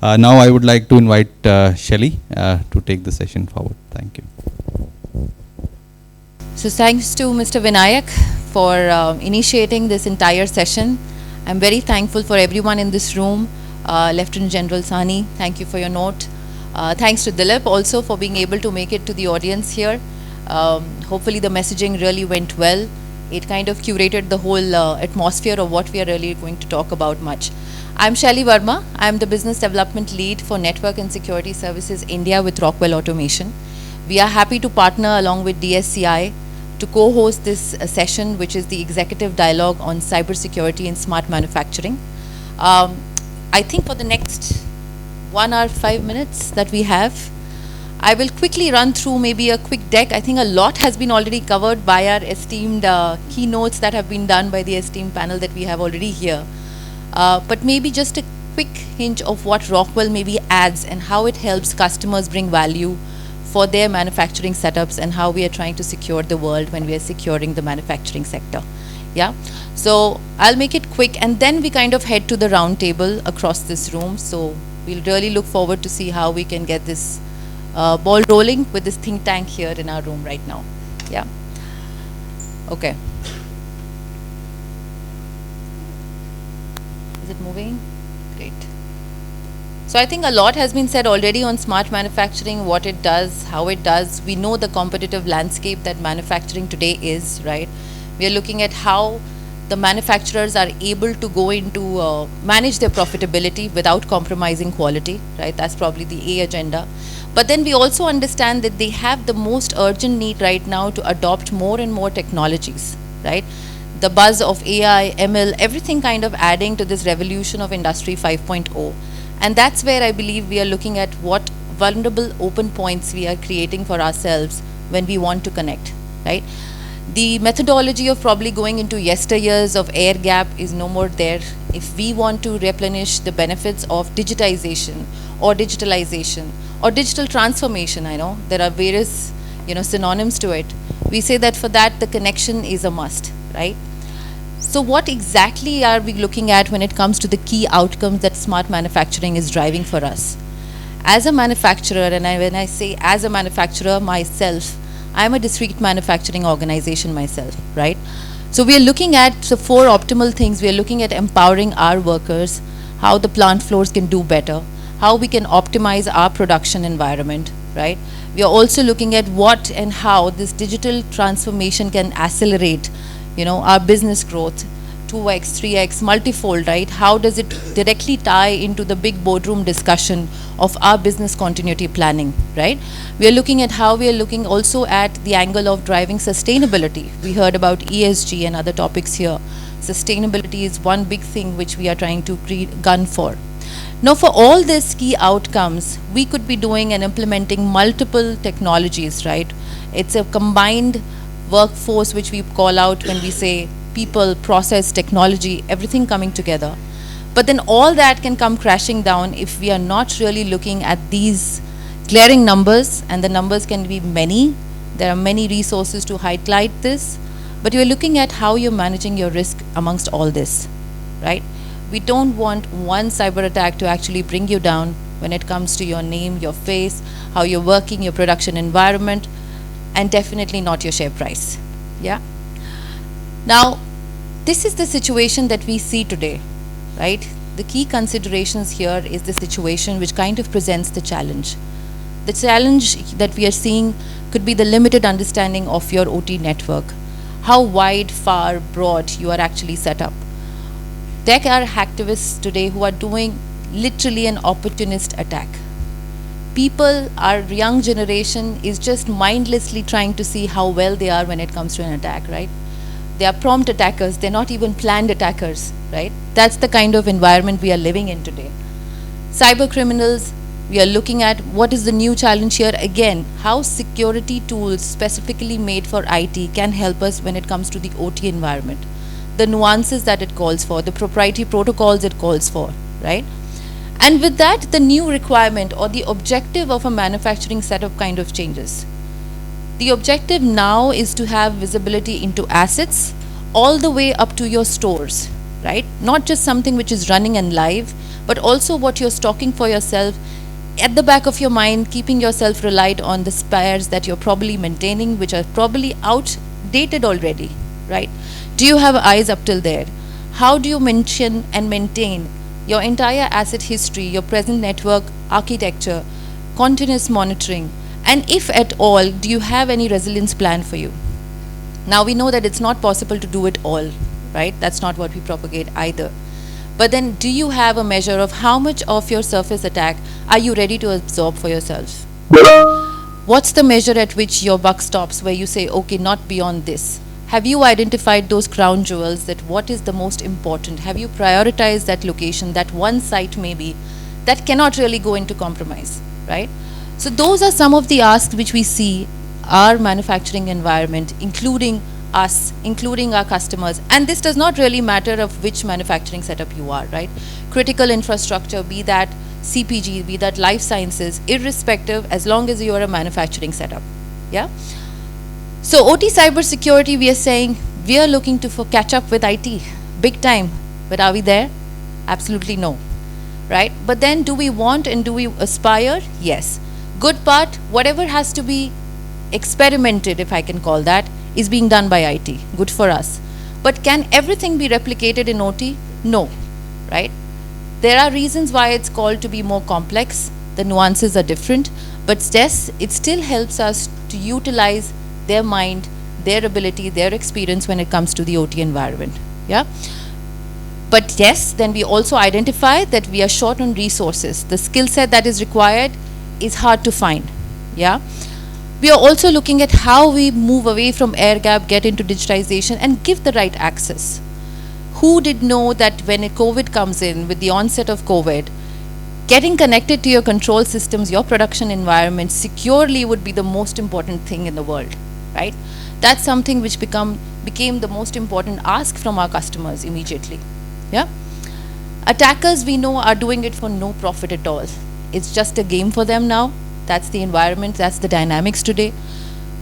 Now I would like to invite Shelly to take the session forward. Thank you. So thanks to Mr. Vinayak for initiating this entire session. I'm very thankful for everyone in this room. Lieutenant General Sani, thank you for your note. Thanks to Dilip also for being able to make it to the audience here. Hopefully the messaging really went well. It kind of curated the whole atmosphere of what we are really going to talk about much. I'm Shelly Verma. I'm the Business Development Lead for Network and Security Services India with Rockwell Automation. We are happy to partner along with DSCI to co-host this session, which is the Executive Dialogue on Cybersecurity and Smart Manufacturing. I think for the next 1 hour, 5 minutes that we have, I will quickly run through maybe a quick deck. I think a lot has been already covered by our esteemed keynotes that have been done by the esteemed panel that we have already here. But maybe just a quick hint of what Rockwell maybe adds and how it helps customers bring value for their manufacturing setups and how we are trying to secure the world when we are securing the manufacturing sector. Yeah, so I'll make it quick and then we kind of head to the round table across this room. So we'll really look forward to see how we can get this ball rolling with this think tank here in our room right now. Yeah, okay. Is it moving? Great. So I think a lot has been said already on smart manufacturing, what it does, how it does. We know the competitive landscape that manufacturing today is, right? We are looking at how the manufacturers are able to go into manage their profitability without compromising quality, right? That's probably the A agenda. But then we also understand that they have the most urgent need right now to adopt more and more technologies, right? The buzz of AI, ML, everything kind of adding to this revolution of Industry 5.0. And that's where I believe we are looking at what vulnerable open points we are creating for ourselves when we want to connect, right? The methodology of probably going into yesteryears of air gap is no more there. If we want to replenish the benefits of digitization or digitalization or digital transformation, I know there are various synonyms to it. We say that for that the connection is a must, right? So what exactly are we looking at when it comes to the key outcomes that smart manufacturing is driving for us? As a manufacturer, and when I say as a manufacturer myself, I'm a discrete manufacturing organization myself, right? So we are looking at the 4 optimal things. We are looking at empowering our workers, how the plant floors can do better, how we can optimize our production environment, right? We are also looking at what and how this digital transformation can accelerate our business growth, 2x, 3x, multifold, right? How does it directly tie into the big boardroom discussion of our business continuity planning, right? We are looking at how we are looking also at the angle of driving sustainability. We heard about ESG and other topics here. Sustainability is one big thing which we are trying to gun for. Now, for all these key outcomes, we could be doing and implementing multiple technologies, right? It's a combined workforce which we call out when we say people, process, technology, everything coming together. But then all that can come crashing down if we are not really looking at these glaring numbers, and the numbers can be many. There are many resources to highlight this, but you're looking at how you're managing your risk amongst all this, right? We don't want one cyber attack to actually bring you down when it comes to your name, your face, how you're working, your production environment, and definitely not your share price. Yeah. Now, this is the situation that we see today, right? The key considerations here is the situation which kind of presents the challenge. The challenge that we are seeing could be the limited understanding of your OT network, how wide, far, broad you are actually set up. There are hacktivists today who are doing literally an opportunist attack. People, our young generation is just mindlessly trying to see how well they are when it comes to an attack, right? They are prompt attackers, they're not even planned attackers, right? That's the kind of environment we are living in today. Cyber criminals, we are looking at what is the new challenge here again, how security tools specifically made for IT can help us when it comes to the OT environment, the nuances that it calls for, the proprietary protocols it calls for, right? And with that, the new requirement or the objective of a manufacturing setup kind of changes. The objective now is to have visibility into assets all the way up to your stores, right? Not just something which is running and live, but also what you're stocking for yourself at the back of your mind, keeping yourself relied on the spares that you're probably maintaining, which are probably outdated already, right? Do you have eyes up till there? How do you mention and maintain your entire asset history, your present network architecture, continuous monitoring, and if at all, do you have any resilience plan for you? Now we know that it's not possible to do it all, right? That's not what we propagate either. But then do you have a measure of how much of your surface attack are you ready to absorb for yourself? What's the measure at which your buck stops where you say, okay, not beyond this? Have you identified those crown jewels, that what is the most important? Have you prioritized that location, that one site maybe, that cannot really go into compromise, right? So those are some of the asks which we see our manufacturing environment, including us, including our customers. And this does not really matter of which manufacturing setup you are, right? Critical infrastructure, be that CPG, be that life sciences, irrespective, as long as you are a manufacturing setup, yeah? So OT cybersecurity, we are saying we are looking to catch up with IT, big time. But are we there? Absolutely no, right? But then do we want and do we aspire? Yes. Good part, whatever has to be experimented, if I can call that, is being done by IT. Good for us. But can everything be replicated in OT? No, right? There are reasons why it's called to be more complex. The nuances are different. But yes, it still helps us to utilize their mind, their ability, their experience when it comes to the OT environment. Yeah. But yes, then we also identify that we are short on resources. The skill set that is required is hard to find. Yeah. We are also looking at how we move away from air gap, get into digitization, and give the right access. Who did know that when COVID comes in, with the onset of COVID, getting connected to your control systems, your production environment securely would be the most important thing in the world, right? That's something which became the most important ask from our customers immediately. Yeah. Attackers, we know, are doing it for no profit at all. It's just a game for them now. That's the environment, that's the dynamics today.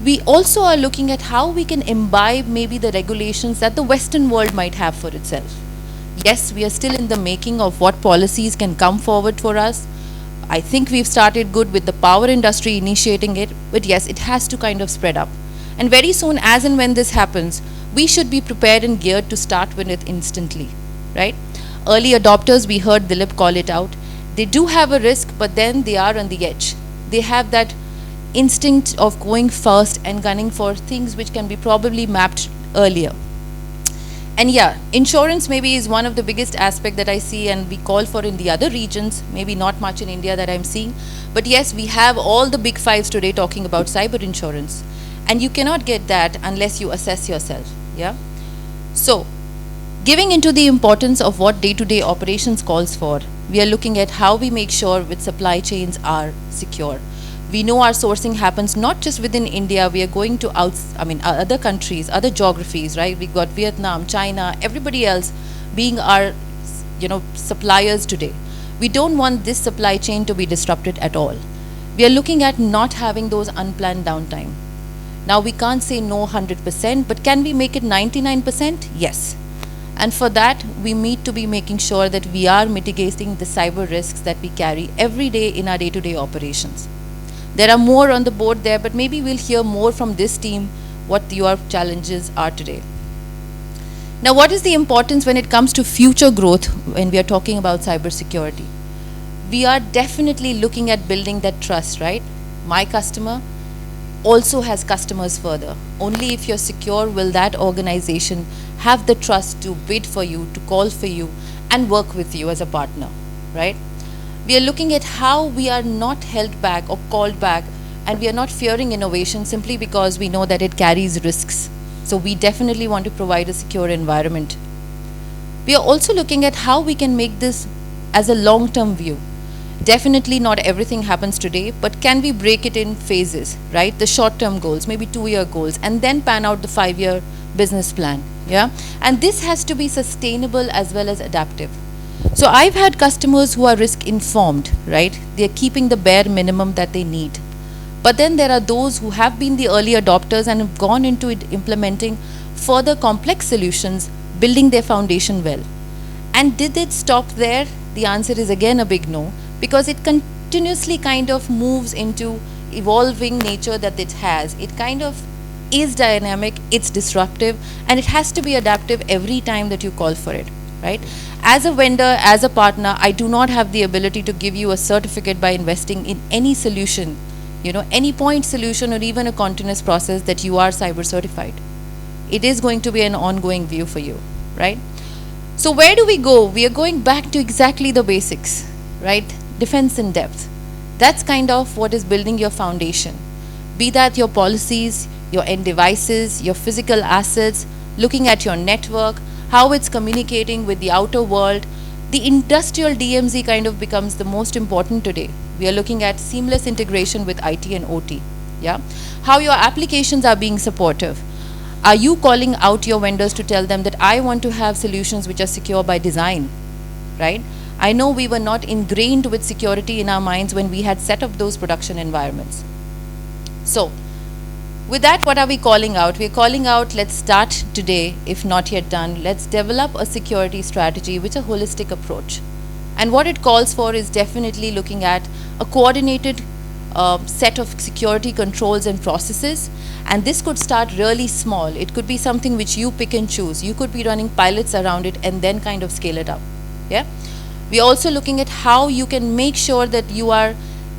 We also are looking at how we can imbibe maybe the regulations that the Western world might have for itself. Yes, we are still in the making of what policies can come forward for us. I think we've started good with the power industry initiating it, but yes, it has to kind of spread up. And very soon, as and when this happens, we should be prepared and geared to start with it instantly, right? Early adopters, we heard Dilip call it out. They do have a risk, but then they are on the edge. They have that instinct of going first and gunning for things which can be probably mapped earlier. And yeah, insurance maybe is one of the biggest aspect that I see and we call for in the other regions, maybe not much in India that I'm seeing. But yes, we have all the big fives today talking about cyber insurance. And you cannot get that unless you assess yourself, yeah? So, giving into the importance of what day-to-day operations calls for, we are looking at how we make sure with supply chains are secure. We know our sourcing happens not just within India, we are going to other countries, other geographies, right? We've got Vietnam, China, everybody else being our, suppliers today. We don't want this supply chain to be disrupted at all. We are looking at not having those unplanned downtime. Now we can't say no 100%, but can we make it 99%? Yes. And for that, we need to be making sure that we are mitigating the cyber risks that we carry every day in our day-to-day operations. There are more on the board there, but maybe we'll hear more from this team what your challenges are today. Now, what is the importance when it comes to future growth when we are talking about cybersecurity? We are definitely looking at building that trust, right? My customer also has customers further. Only if you're secure will that organization have the trust to bid for you, to call for you, and work with you as a partner, right? We are looking at how we are not held back or called back, and we are not fearing innovation simply because we know that it carries risks. So we definitely want to provide a secure environment. We are also looking at how we can make this as a long-term view. Definitely not everything happens today, but can we break it in phases, right? The short-term goals, maybe 2-year goals, and then pan out the 5-year business plan, yeah? And this has to be sustainable as well as adaptive. So I've had customers who are risk informed, right? They're keeping the bare minimum that they need. But then there are those who have been the early adopters and have gone into it implementing further complex solutions, building their foundation well. And did it stop there? The answer is again a big no, because it continuously kind of moves into evolving nature that it has. It kind of is dynamic, it's disruptive, and it has to be adaptive every time that you call for it, right? As a vendor, as a partner, I do not have the ability to give you a certificate by investing in any solution, any point solution or even a continuous process that you are cyber certified. It is going to be an ongoing view for you, right? So where do we go? We are going back to exactly the basics, right? Defense in depth. That's kind of what is building your foundation. Be that your policies, your end devices, your physical assets, looking at your network, how it's communicating with the outer world. The industrial DMZ kind of becomes the most important today. We are looking at seamless integration with IT and OT. Yeah, how your applications are being supportive. Are you calling out your vendors to tell them that I want to have solutions which are secure by design, right? I know we were not ingrained with security in our minds when we had set up those production environments. So, with that, what are we calling out? We're calling out, let's start today, if not yet done. Let's develop a security strategy with a holistic approach. And what it calls for is definitely looking at a coordinated set of security controls and processes. And this could start really small. It could be something which you pick and choose. You could be running pilots around it and then kind of scale it up. Yeah. We're also looking at how you can make sure that you are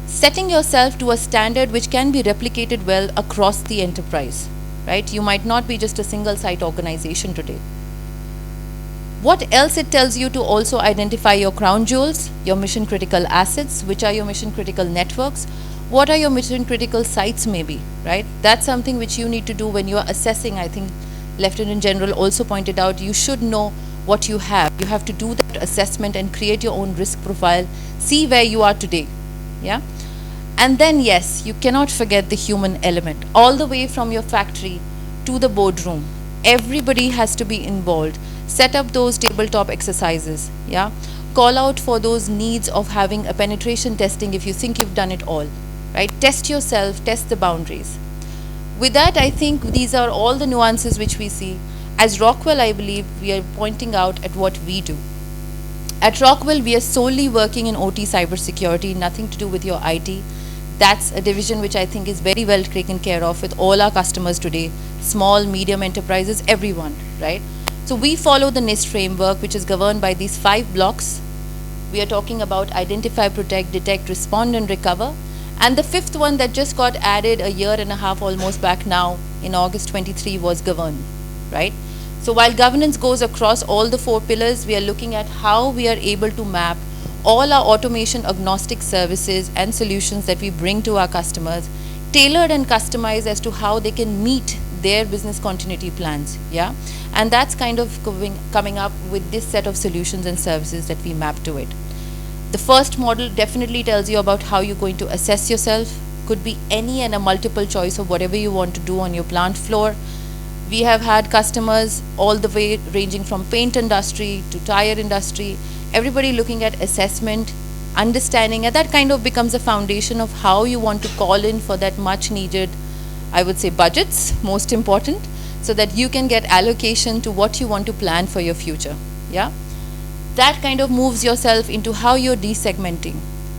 setting yourself to a standard which can be replicated well across the enterprise, right? You might not be just a single site organization today. What else it tells you to also identify your crown jewels, your mission critical assets, which are your mission critical networks, what are your mission critical sites maybe, right? That's something which you need to do when you are assessing. I think Lieutenant General also pointed out you should know what you have. You have to do that assessment and create your own risk profile, see where you are today, yeah? And then yes, you cannot forget the human element, all the way from your factory to the boardroom. Everybody has to be involved. Set up those tabletop exercises, yeah? Call out for those needs of having a penetration testing if you think you've done it all, right? Test yourself, test the boundaries. With that, I think these are all the nuances which we see. As Rockwell, I believe we are pointing out at what we do. At Rockwell, we are solely working in OT cybersecurity, nothing to do with your IT. That's a division which I think is very well taken care of with all our customers today, small, medium enterprises, everyone, right? So we follow the NIST framework, which is governed by these 5 blocks. We are talking about identify, protect, detect, respond, and recover. And the 5th one that just got added a year and a half almost back now in August 23 was govern, right? So while governance goes across all the 4 pillars, we are looking at how we are able to map all our automation agnostic services and solutions that we bring to our customers, tailored and customized as to how they can meet their business continuity plans, yeah? And that's kind of coming up with this set of solutions and services that we map to it. The first model definitely tells you about how you're going to assess yourself. Could be any and a multiple choice of whatever you want to do on your plant floor. We have had customers all the way ranging from paint industry to tire industry, everybody looking at assessment, understanding, and that kind of becomes a foundation of how you want to call in for that much needed, I would say, budgets, most important, so that you can get allocation to what you want to plan for your future, yeah? That kind of moves yourself into how you're desegmenting,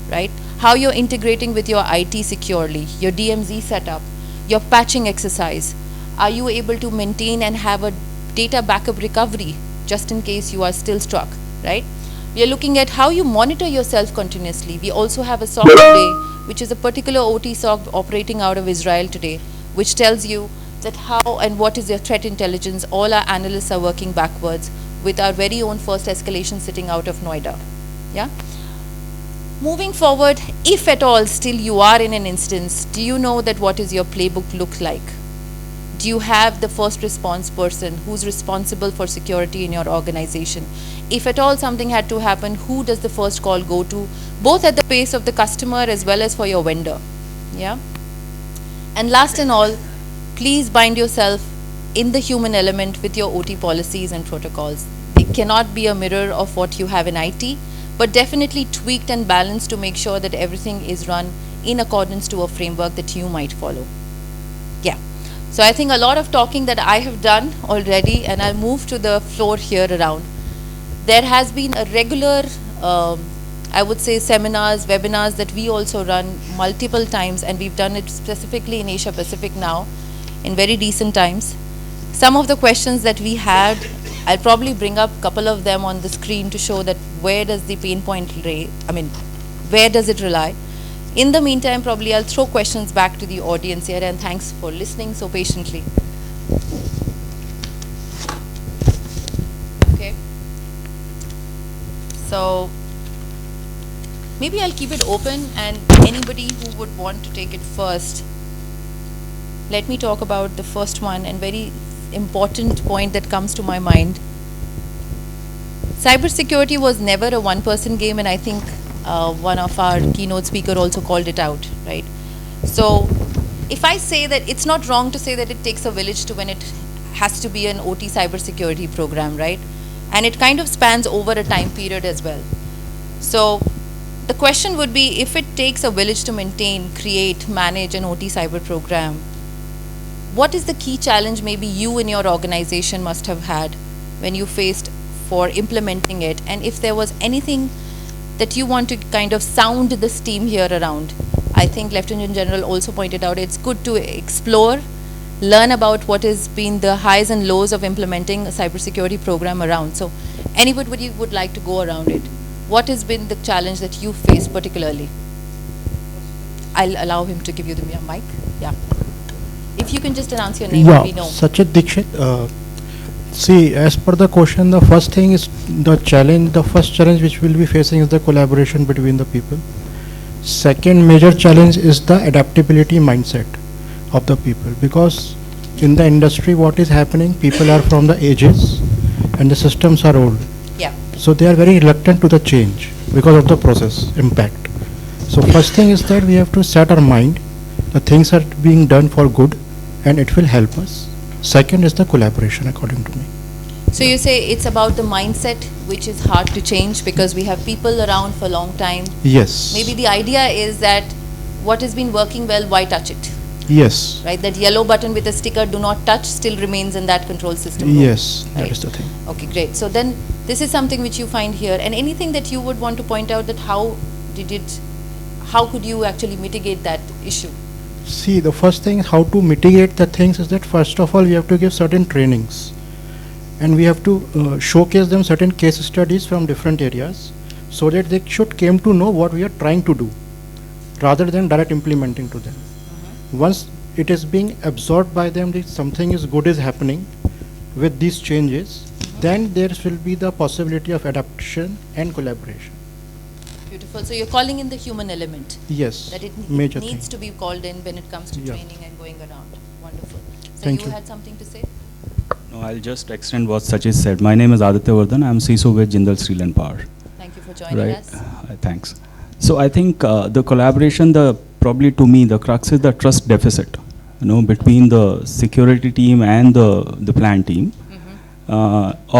right? How you're integrating with your IT securely, your DMZ setup, your patching exercise. Are you able to maintain and have a data backup recovery just in case you are still struck, right? We are looking at how you monitor yourself continuously. We also have a SOC today, which is a particular OT SOC operating out of Israel today, which tells you that how and what is your threat intelligence. All our analysts are working backwards with our very own first escalation sitting out of Noida, yeah? Moving forward, if at all still you are in an instance, do you know that what is your playbook look like? Do you have the first response person who's responsible for security in your organization? If at all something had to happen, who does the first call go to, both at the pace of the customer as well as for your vendor, yeah? And last and all, please bind yourself in the human element with your OT policies and protocols. They cannot be a mirror of what you have in IT, but definitely tweaked and balanced to make sure that everything is run in accordance to a framework that you might follow. Yeah. So I think a lot of talking that I have done already, and I'll move to the floor here around. There has been a regular, I would say, seminars, webinars that we also run multiple times, and we've done it specifically in Asia Pacific now in very recent times. Some of the questions that we had, I'll probably bring up a couple of them on the screen to show that where does the pain point where does it rely. In the meantime, probably I'll throw questions back to the audience here, and thanks for listening so patiently. Okay. So maybe I'll keep it open, and anybody who would want to take it first, let me talk about the first one and very important point that comes to my mind. Cybersecurity was never a one-person game, and I think one of our keynote speaker also called it out, right? So if I say that it's not wrong to say that it takes a village to when it has to be an OT cybersecurity program, right? And it kind of spans over a time period as well. So the question would be, if it takes a village to maintain, create, manage an OT cyber program, what is the key challenge maybe you in your organization must have had when you faced for implementing it? And if there was anything that you want to kind of sound the steam here around, I think Lieutenant General also pointed out it's good to explore, learn about what has been the highs and lows of implementing a cybersecurity program around. So anybody would like to go around it. What has been the challenge that you faced particularly? I'll allow him to give you the mic. Yeah. If you can just announce your name, we know. Sachet Dikshit. See, as per the question, the first thing is the challenge. The first challenge which we'll be facing is the collaboration between the people. Second major challenge is the adaptability mindset of the people, because in the industry what is happening, people are from the ages and the systems are old. Yeah. So they are very reluctant to the change because of the process impact. So first thing is that we have to set our mind, the things are being done for good and it will help us. Second is the collaboration, according to me. So you say it's about the mindset, which is hard to change because we have people around for a long time. Yes. Maybe the idea is that what has been working well, why touch it? Yes. Right, that yellow button with a sticker, do not touch, still remains in that control system room. Yes, right? that is the thing. Okay, great. So then this is something which you find here, and anything that you would want to point out that how could you actually mitigate that issue? See, the first thing how to mitigate the things is that first of all we have to give certain trainings, and we have to showcase them certain case studies from different areas so that they should came to know what we are trying to do rather than direct implementing to them. Once it is being absorbed by them that something is good is happening with these changes, then there will be the possibility of adaptation and collaboration. Beautiful. So you're calling in the human element. Yes, That it major needs thing. to be called in when it comes to Yeah. training and going around. Wonderful. So Thank you you. had something to say? No, I'll just extend what Sachin said. My name is Aditya Vardhan. I'm CISO with Jindal Steel and Power. Thank you for joining Right. us. Thanks. So I think the collaboration, probably to me, the crux is the trust deficit, between the security team and the plant team.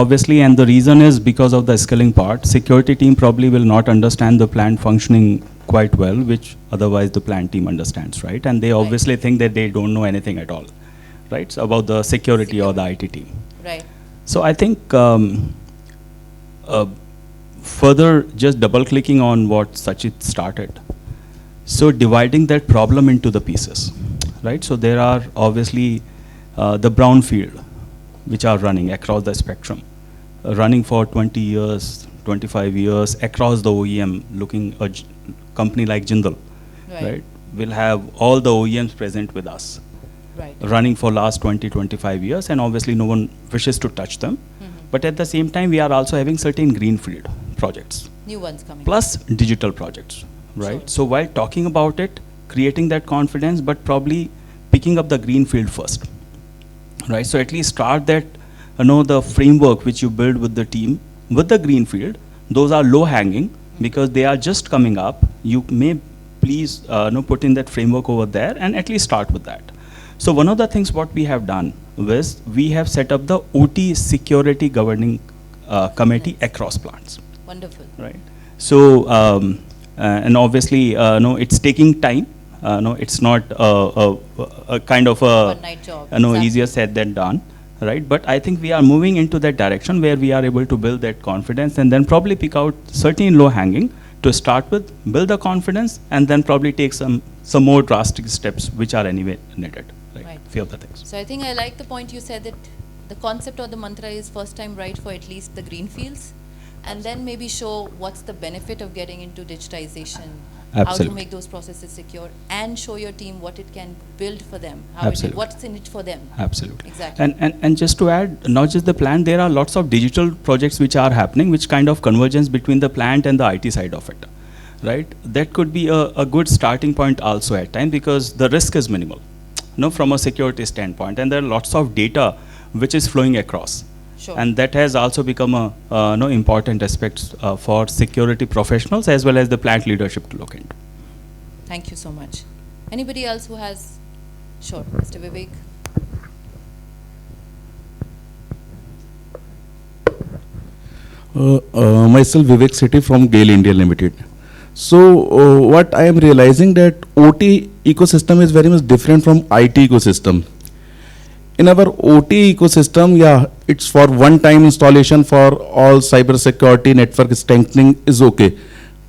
Obviously, and the reason is because of the scaling part. Security team probably will not understand the plant functioning quite well, which otherwise the plant team understands, right? And they obviously think that they don't know anything at all, right? So about the security or the IT team. Right. So I think further just double clicking on what Sachit started. So dividing that problem into the pieces, right? So there are obviously the brownfield, which are running across the spectrum, running for 20 years, 25 years across the OEM, looking a company like Jindal, right? Will have all the OEMs present with us, Right. running for last 20, 25 years, and obviously no one wishes to touch them. But at the same time, we are also having certain greenfield projects, New ones coming. plus digital projects, right? Sure. So while talking about it, creating that confidence, but probably picking up the greenfield first, right? So at least start that, the framework which you build with the team, with the greenfield, those are low hanging because they are just coming up. You may please put in that framework over there and at least start with that. So one of the things what we have done was we have set up the OT security governing committee across plants, Wonderful. right? So and obviously no, it's taking time. No, it's not a kind of a One night job. no, Exactly. easier said than done. right? But I think we are moving into that direction where we are able to build that confidence and then probably pick out certain low hanging to start with, build the confidence, and then probably take some more drastic steps which are anyway needed, right? Right. Few of the things. So I think I like the point you said that the concept or the mantra is first time right for at least the green fields, and then maybe show what's the benefit of getting into digitization, how to Absolutely. make those processes secure, and show your team what it can build for them, Absolutely. what's in it for them. Absolutely. Exactly. And just to add, not just the plant, there are lots of digital projects which are happening, which kind of convergence between the plant and the IT side of it, right? That could be a good starting point also at time, because the risk is minimal, from a security standpoint, and there are lots of data which is flowing across. Sure. And that has also become a important aspect for security professionals as well as the plant leadership to look into. Thank you so much. Anybody else who has? Sure, Mr. Vivek. Myself Vivek Sethi from GAIL India Limited. So what I am realizing that OT ecosystem is very much different from IT ecosystem. In our OT ecosystem, yeah, it's for one-time installation for all cyber security network strengthening is okay.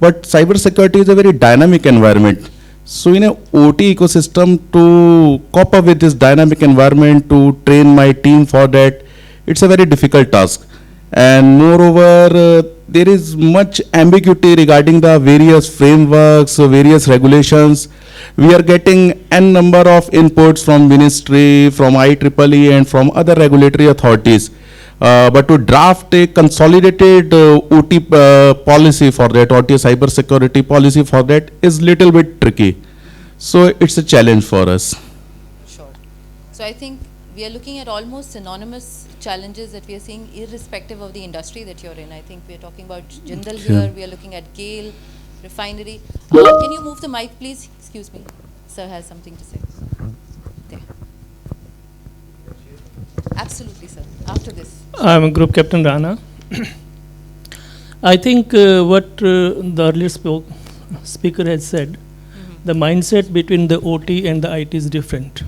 But cyber security is a very dynamic environment. So in a OT ecosystem, to cope up with this dynamic environment, to train my team for that, it's a very difficult task. And moreover, there is much ambiguity regarding the various frameworks, various regulations. We are getting n number of inputs from ministry, from IEEE, and from other regulatory authorities. But to draft a consolidated OT policy for that, OT cyber security policy for that is little bit tricky. So it's a challenge for us. Sure. So I think we are looking at almost synonymous challenges that we are seeing irrespective of the industry that you're in. I think we are talking about Jindal here, we are looking at GAIL, refinery. Can you move the mic, please? Excuse me. Sir has something to say. There. Absolutely, sir. After this. I'm Group Captain Rana. I think what the earlier speaker has said, the mindset between the OT and the IT is different.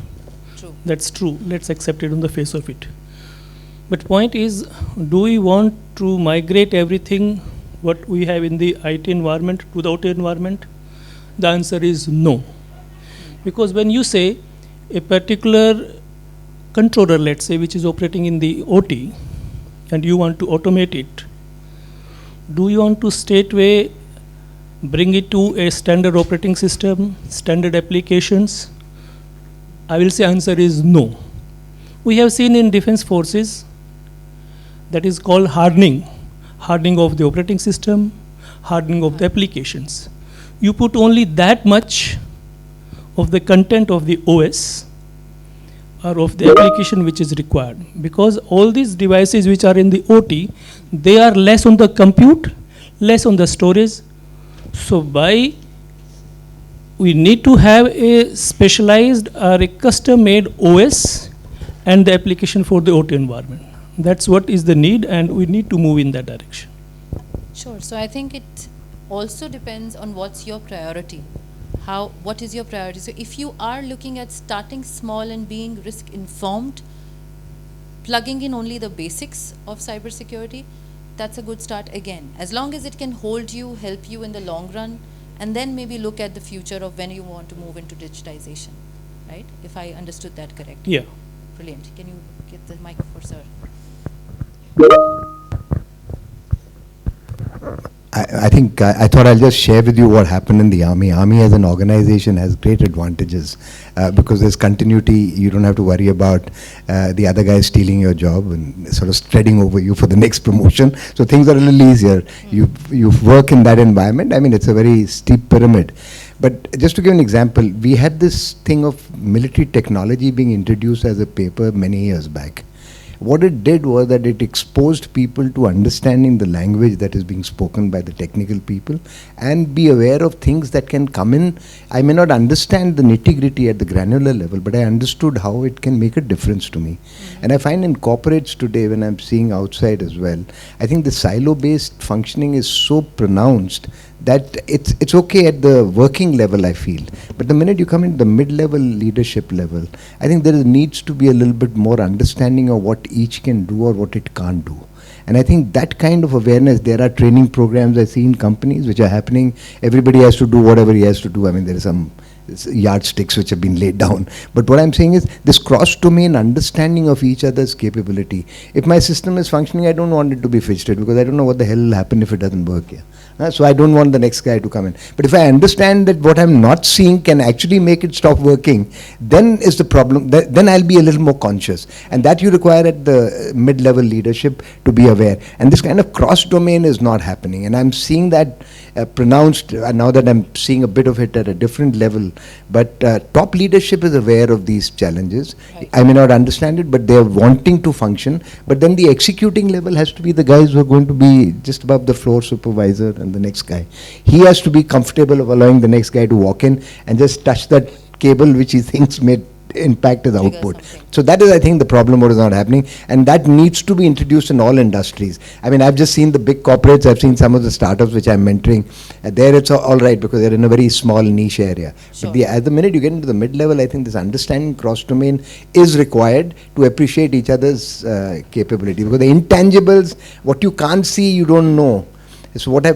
True. That's true. Let's accept it on the face of it. But point is, do we want to migrate everything what we have in the IT environment to the OT environment? The answer is no. Because when you say a particular controller, let's say, which is operating in the OT, and you want to automate it, do you want to straightway bring it to a standard operating system, standard applications? I will say answer is no. We have seen in defense forces that is called hardening of the operating system, hardening of the applications. You put only that much of the content of the OS or of the application which is required, because all these devices which are in the OT, they are less on the compute, less on the storage. So we need to have a specialized or a custom made OS and the application for the OT environment. That's what is the need, and we need to move in that direction. Sure. So I think it also depends on what's your priority. What is your priority? So if you are looking at starting small and being risk informed, plugging in only the basics of cybersecurity, that's a good start again. As long as it can hold you, help you in the long run, and then maybe look at the future of when you want to move into digitization, right? If I understood that correctly. Yeah. Brilliant. Can you get the mic for sir? I think I thought I'll just share with you what happened in the Army. Army as an organization has great advantages because there's continuity. You don't have to worry about the other guy stealing your job and sort of spreading over you for the next promotion. So things are a little easier. You work in that environment. I mean, it's a very steep pyramid. But just to give an example, we had this thing of military technology being introduced as a paper many years back. What it did was that it exposed people to understanding the language that is being spoken by the technical people and be aware of things that can come in. I may not understand the nitty-gritty at the granular level, but I understood how it can make a difference to me. And I find in corporates today, when I'm seeing outside as well, I think the silo-based functioning is so pronounced that it's okay at the working level, I feel. But the minute you come into the mid-level leadership level, I think there needs to be a little bit more understanding of what each can do or what it can't do. And I think that kind of awareness, there are training programs I see in companies which are happening. Everybody has to do whatever he has to do. I mean, there are some yardsticks which have been laid down. But what I'm saying is this cross-domain understanding of each other's capability. If my system is functioning, I don't want it to be fidgeted because I don't know what the hell will happen if it doesn't work here. So I don't want the next guy to come in. But if I understand that what I'm not seeing can actually make it stop working, then is the problem. Then I'll be a little more conscious. And that you require at the mid-level leadership to be aware. And this kind of cross-domain is not happening. And I'm seeing that pronounced now that I'm seeing a bit of it at a different level. But top leadership is aware of these challenges. Right. I may not understand it, but they're wanting to function. But then the executing level has to be the guys who are going to be just above the floor supervisor and the next guy. He has to be comfortable of allowing the next guy to walk in and just touch that cable which he thinks may impact his Trigger output. something. So that is, I think, the problem what is not happening, and that needs to be introduced in all industries. I mean, I've just seen the big corporates, I've seen some of the startups which I'm mentoring. There it's all right because they're in a very small niche area. Sure. But at the minute you get into the mid-level, I think this understanding cross-domain is required to appreciate each other's capability. Because the intangibles, what you can't see, you don't know. So what I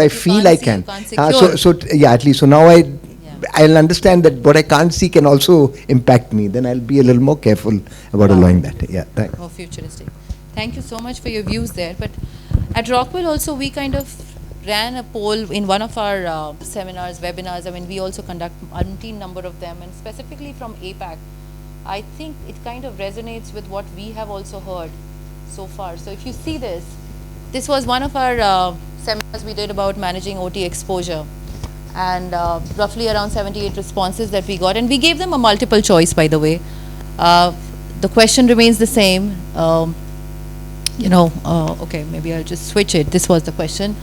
feel can't I see, can. you can't secure. Yeah, at least. So now I'll understand that what I can't see can also impact me. Then I'll be a little more careful about Wow. allowing that. Yeah, thanks. More futuristic. Thank you so much for your views there. But at Rockwell also, we kind of ran a poll in one of our seminars, webinars. I mean, we also conduct umpteen number of them, and specifically from APAC. I think it kind of resonates with what we have also heard so far. So if you see this was one of our seminars we did about managing OT exposure, and roughly around 78 responses that we got, and we gave them a multiple choice, by the way. The question remains the same. Okay, maybe I'll just switch it. This was the question,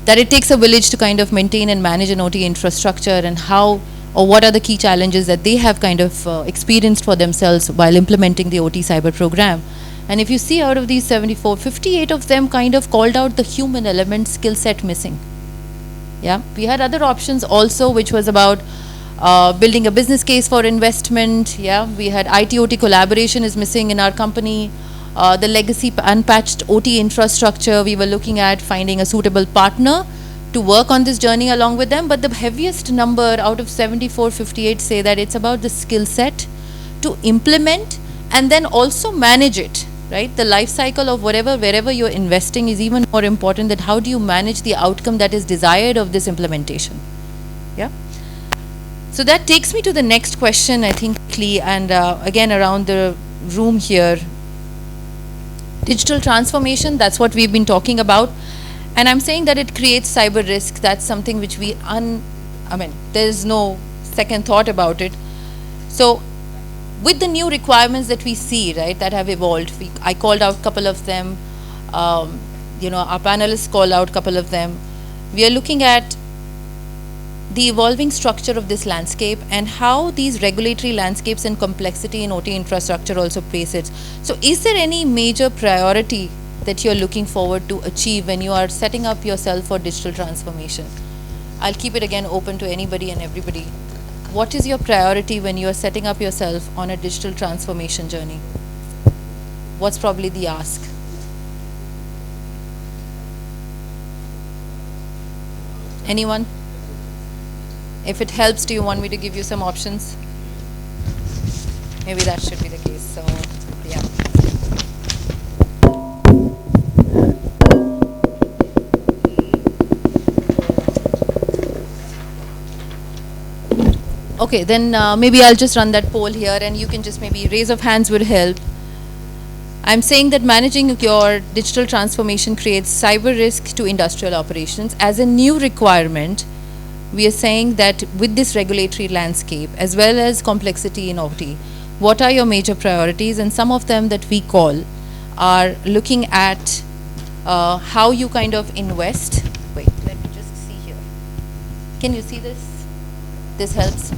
that it takes a village to kind of maintain and manage an OT infrastructure, and how or what are the key challenges that they have kind of experienced for themselves while implementing the OT cyber program. And if you see, out of these 74, 58 of them kind of called out the human element skill set missing. Yeah, we had other options also, which was about building a business case for investment. Yeah, we had IT-OT collaboration is missing in our company. The legacy unpatched OT infrastructure, we were looking at finding a suitable partner to work on this journey along with them. But the heaviest number out of 74, 58 say that it's about the skill set to implement and then also manage it. Right, the life cycle of wherever you're investing is even more important, that how do you manage the outcome that is desired of this implementation. Yeah. So that takes me to the next question, I think, quickly, and again around the room here. Digital transformation, that's what we've been talking about. And I'm saying that it creates cyber risk. That's something which there's no second thought about it. So with the new requirements that we see, right, that have evolved, I called out a couple of them, our panelists called out a couple of them. We are looking at the evolving structure of this landscape and how these regulatory landscapes and complexity in OT infrastructure also face it. So is there any major priority that you're looking forward to achieve when you are setting up yourself for digital transformation? I'll keep it again open to anybody and everybody. What is your priority when you are setting up yourself on a digital transformation journey? What's probably the ask? Anyone? If it helps, do you want me to give you some options? Maybe that should be the case. So, yeah. Okay, then maybe I'll just run that poll here, and you can just maybe raise of hands would help. I'm saying that managing your digital transformation creates cyber risk to industrial operations. As a new requirement, we are saying that with this regulatory landscape as well as complexity in OT, what are your major priorities? And some of them that we call are looking at how you kind of invest. Wait, let me just see here. Can you see this? This helps.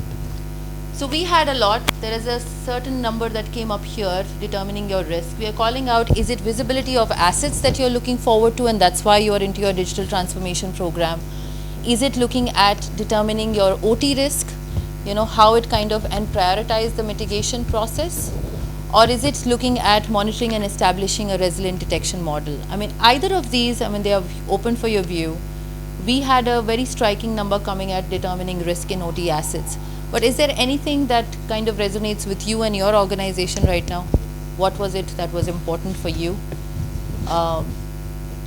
So we had a lot. There is a certain number that came up here determining your risk. We are calling out, is it visibility of assets that you're looking forward to and that's why you're into your digital transformation program? Is it looking at determining your OT risk, how it kind of, and prioritize the mitigation process? or is it looking at monitoring and establishing a resilient detection model? I mean, either of these, I mean, they are open for your view. We had a very striking number coming at determining risk in OT assets. But is there anything that kind of resonates with you and your organization right now? What was it that was important for you?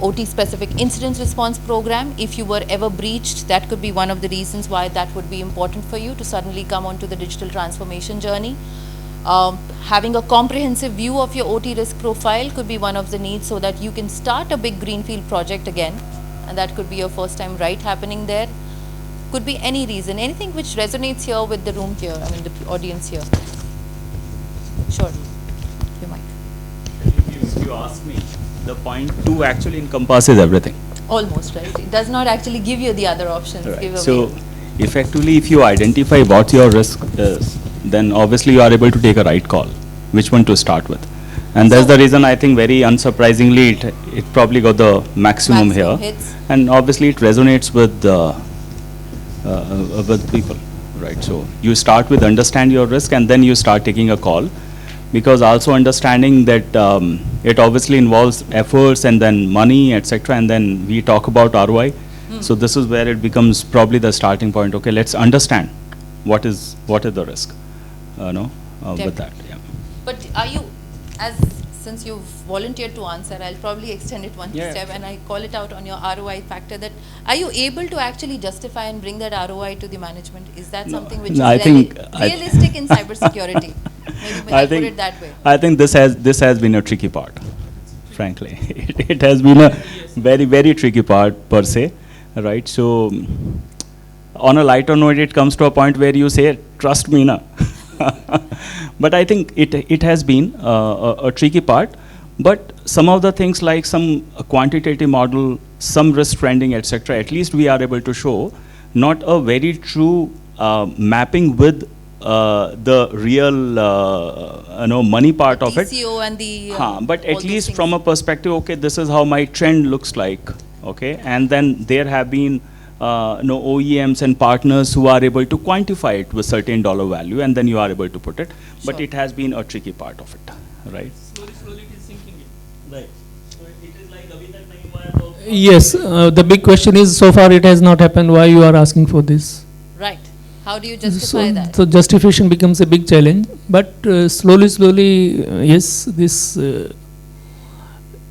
OT specific incident response program, if you were ever breached, that could be one of the reasons why that would be important for you to suddenly come onto the digital transformation journey. Having a comprehensive view of your OT risk profile could be one of the needs so that you can start a big greenfield project again, and that could be your first time right happening there. Could be any reason, anything which resonates here with the room here, I mean the audience here. Sure, you might. If you ask me, the point 2 actually encompasses everything. Almost, right? It does not actually give you the other options. Right. Give away. So effectively, if you identify what your risk is, then obviously you are able to take a right call, which one to start with. And that's the reason I think very unsurprisingly it probably got the maximum here. Hits. And obviously it resonates with people, right? So you start with understand your risk and then you start taking a call, because also understanding that it obviously involves efforts and then money, etc. And then we talk about ROI. So this is where it becomes probably the starting point. Okay, let's understand what is the risk, with that. Yeah. But are you, since you've volunteered to answer, I'll probably extend it one step and I call it out on your ROI factor, that are you able to actually justify and bring that ROI to the management? Is that something which is realistic in cybersecurity? Maybe I put it that way. I think this has been a tricky part, frankly. It has been a very, very tricky part per se, right? So on a lighter note, it comes to a point where you say, trust me, na. But I think it has been a tricky part. But some of the things like some quantitative model, some risk trending, etc., at least we are able to show not a very true mapping with the real money part of it. TCO and the but at least from a perspective, okay, this is how my trend looks like, okay, and then there have been OEMs and partners who are able to quantify it with certain dollar value, and then you are able to put it. But Sure. it has been a tricky part of it, right? Slowly it is sinking in. Right. So it is like Yes, the big question is, so far it has not happened, why you are asking for this? Right. How do you justify that? So justification becomes a big challenge, but slowly, yes, this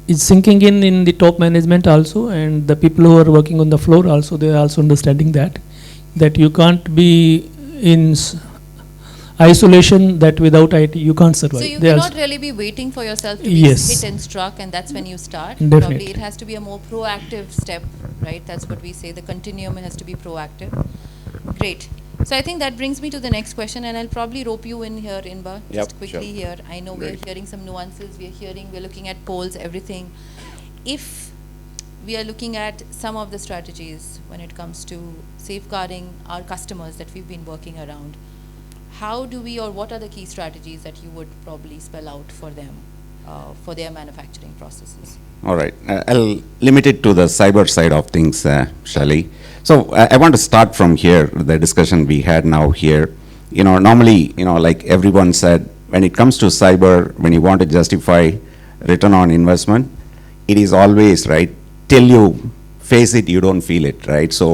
is sinking in the top management also, and the people who are working on the floor also, they are also understanding that you can't be in isolation, that without IT you can't survive. So you They cannot also- really be waiting for yourself to be Yes. hit and struck, and that's when you start. Definitely. Probably it has to be a more proactive step, right? That's what we say. The continuum has to be proactive. Great. So I think that brings me to the next question, and I'll probably rope you in here, Inba, just quickly here. I know we're hearing some nuances, we're looking at polls, everything. If we are looking at some of the strategies when it comes to safeguarding our customers that we've been working around, how do we, or what are the key strategies that you would probably spell out for them, for their manufacturing processes? All right. I'll limit it to the cyber side of things, Shali. So I want to start from here, the discussion we had now here. Normally, like everyone said, when it comes to cyber, when you want to justify return on investment, it is always, right, till you face it, you don't feel it, right? So,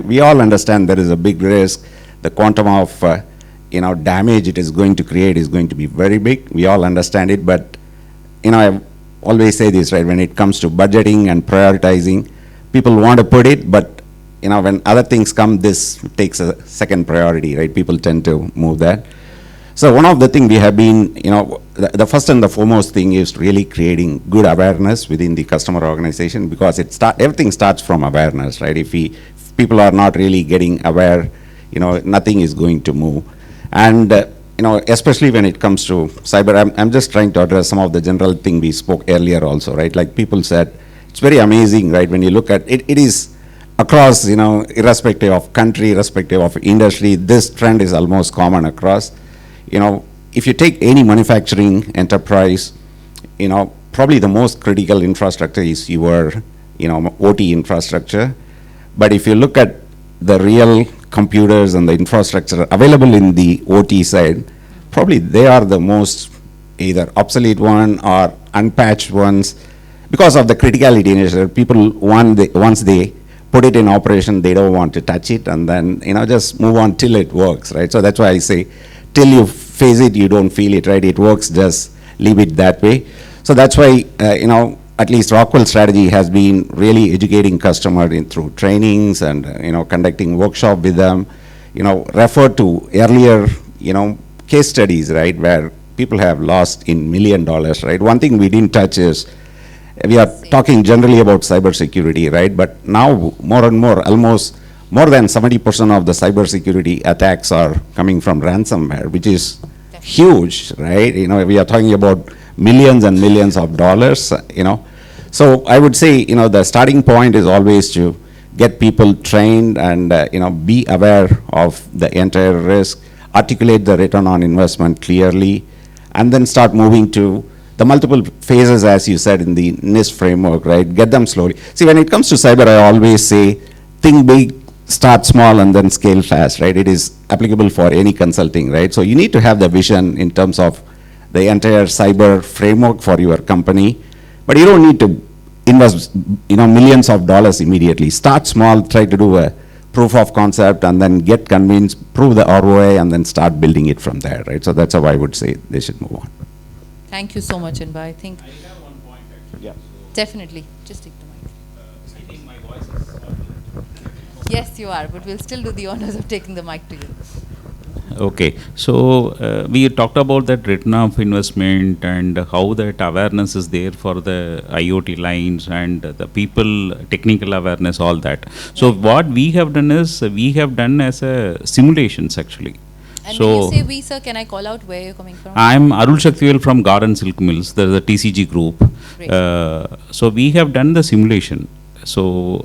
we all understand there is a big risk. The quantum of, damage it is going to create is going to be very big. We all understand it, but, I always say this, right, when it comes to budgeting and prioritizing, people want to put it, but when other things come, this takes a second priority, right? People tend to move that. So one of the things we have been, the first and the foremost thing is really creating good awareness within the customer organization, because everything starts from awareness, right? If people are not really getting aware, nothing is going to move. And especially when it comes to cyber, I'm just trying to address some of the general thing we spoke earlier also, right? Like people said, it's very amazing, right? When you look at it, it is across, irrespective of country, irrespective of industry, this trend is almost common across. If you take any manufacturing enterprise, probably the most critical infrastructure is your, OT infrastructure. But if you look at the real computers and the infrastructure available in the OT side, probably they are the most, either obsolete one or unpatched ones, because of the criticality nature. People, once they put it in operation, they don't want to touch it, and then, just move on till it works, right? So that's why I say, till you face it, you don't feel it, right? It works, just leave it that way. So that's why, at least Rockwell strategy has been really educating customer through trainings and, conducting workshop with them, refer to earlier, case studies, right, where people have lost in $1 million, right? One thing we didn't touch is, we are talking generally about cybersecurity, right? But now more and more, almost more than 70% of the cybersecurity attacks are coming from ransomware, which is huge, right? We are talking about millions and millions of dollars, So I would say, the starting point is always to get people trained and, be aware of the entire risk, articulate the return on investment clearly, and then start moving to the multiple phases, as you said, in the NIST framework, right? Get them slowly. See, when it comes to cyber, I always say, think big, start small, and then scale fast, right? It is applicable for any consulting, right? So you need to have the vision in terms of the entire cyber framework for your company, but you don't need to invest, millions of dollars immediately. Start small, try to do a proof of concept, and then get convinced, prove the ROI, and then start building it from there, right? So that's how I would say they should move on. Thank you so much, Inba. I think I have one point actually. Yeah. definitely. Just take the mic. I think my voice is Yes, you are, but we'll still do the honors of taking the mic to you. Okay, so we talked about that return of investment and how that awareness is there for the IoT lines and the people, technical awareness, all that. So what we have done is, we have done as a simulations actually. And So when you say we, sir, can I call out where you're coming from? I'm Arul Shaktivel from Garden Silk Mills. There's a TCG group. Great. So we have done the simulation. So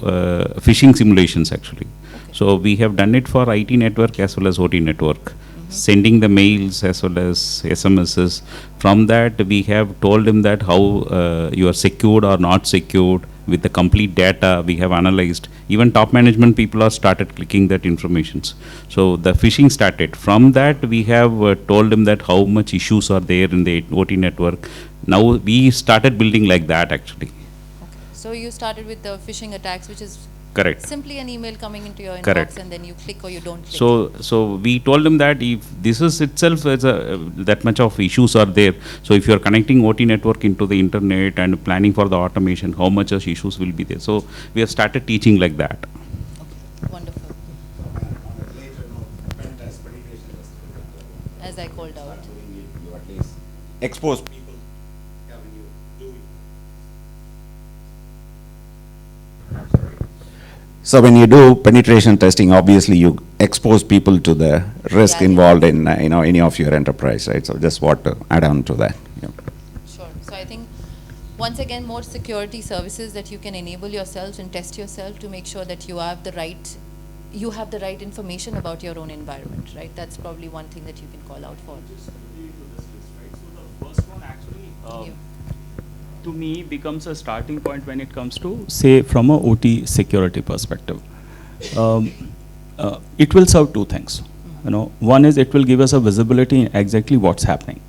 phishing simulations actually. So we have done it for IT network as well as OT network, sending the mails as well as SMSs. From that, we have told him that how you are secured or not secured with the complete data we have analyzed. Even top management people are started clicking that informations. So the phishing started. From that, we have told him that how much issues are there in the OT network. Now we started building like that actually. Okay. So you started with the phishing attacks, which is Correct. simply an email coming into your inbox, Correct. and then you click or you don't click. So we told him that if this is itself is that much of issues are there. So if you are connecting OT network into the internet and planning for the automation, how much of issues will be there. So we have started teaching like that. Okay. Wonderful. As I called out. You at least expose people. So when you do penetration testing, obviously you expose people to the risk involved in any of your enterprise, right? So just what to add on to that. Yeah. Sure. So I think once again, more security services that you can enable yourself and test yourself to make sure that you have the right information about your own environment, right? That's probably one thing that you can call out for. So the first one actually, to me, becomes a starting point when it comes to, say, from a OT security perspective. It will serve two things. One is it will give us a visibility in exactly what's happening.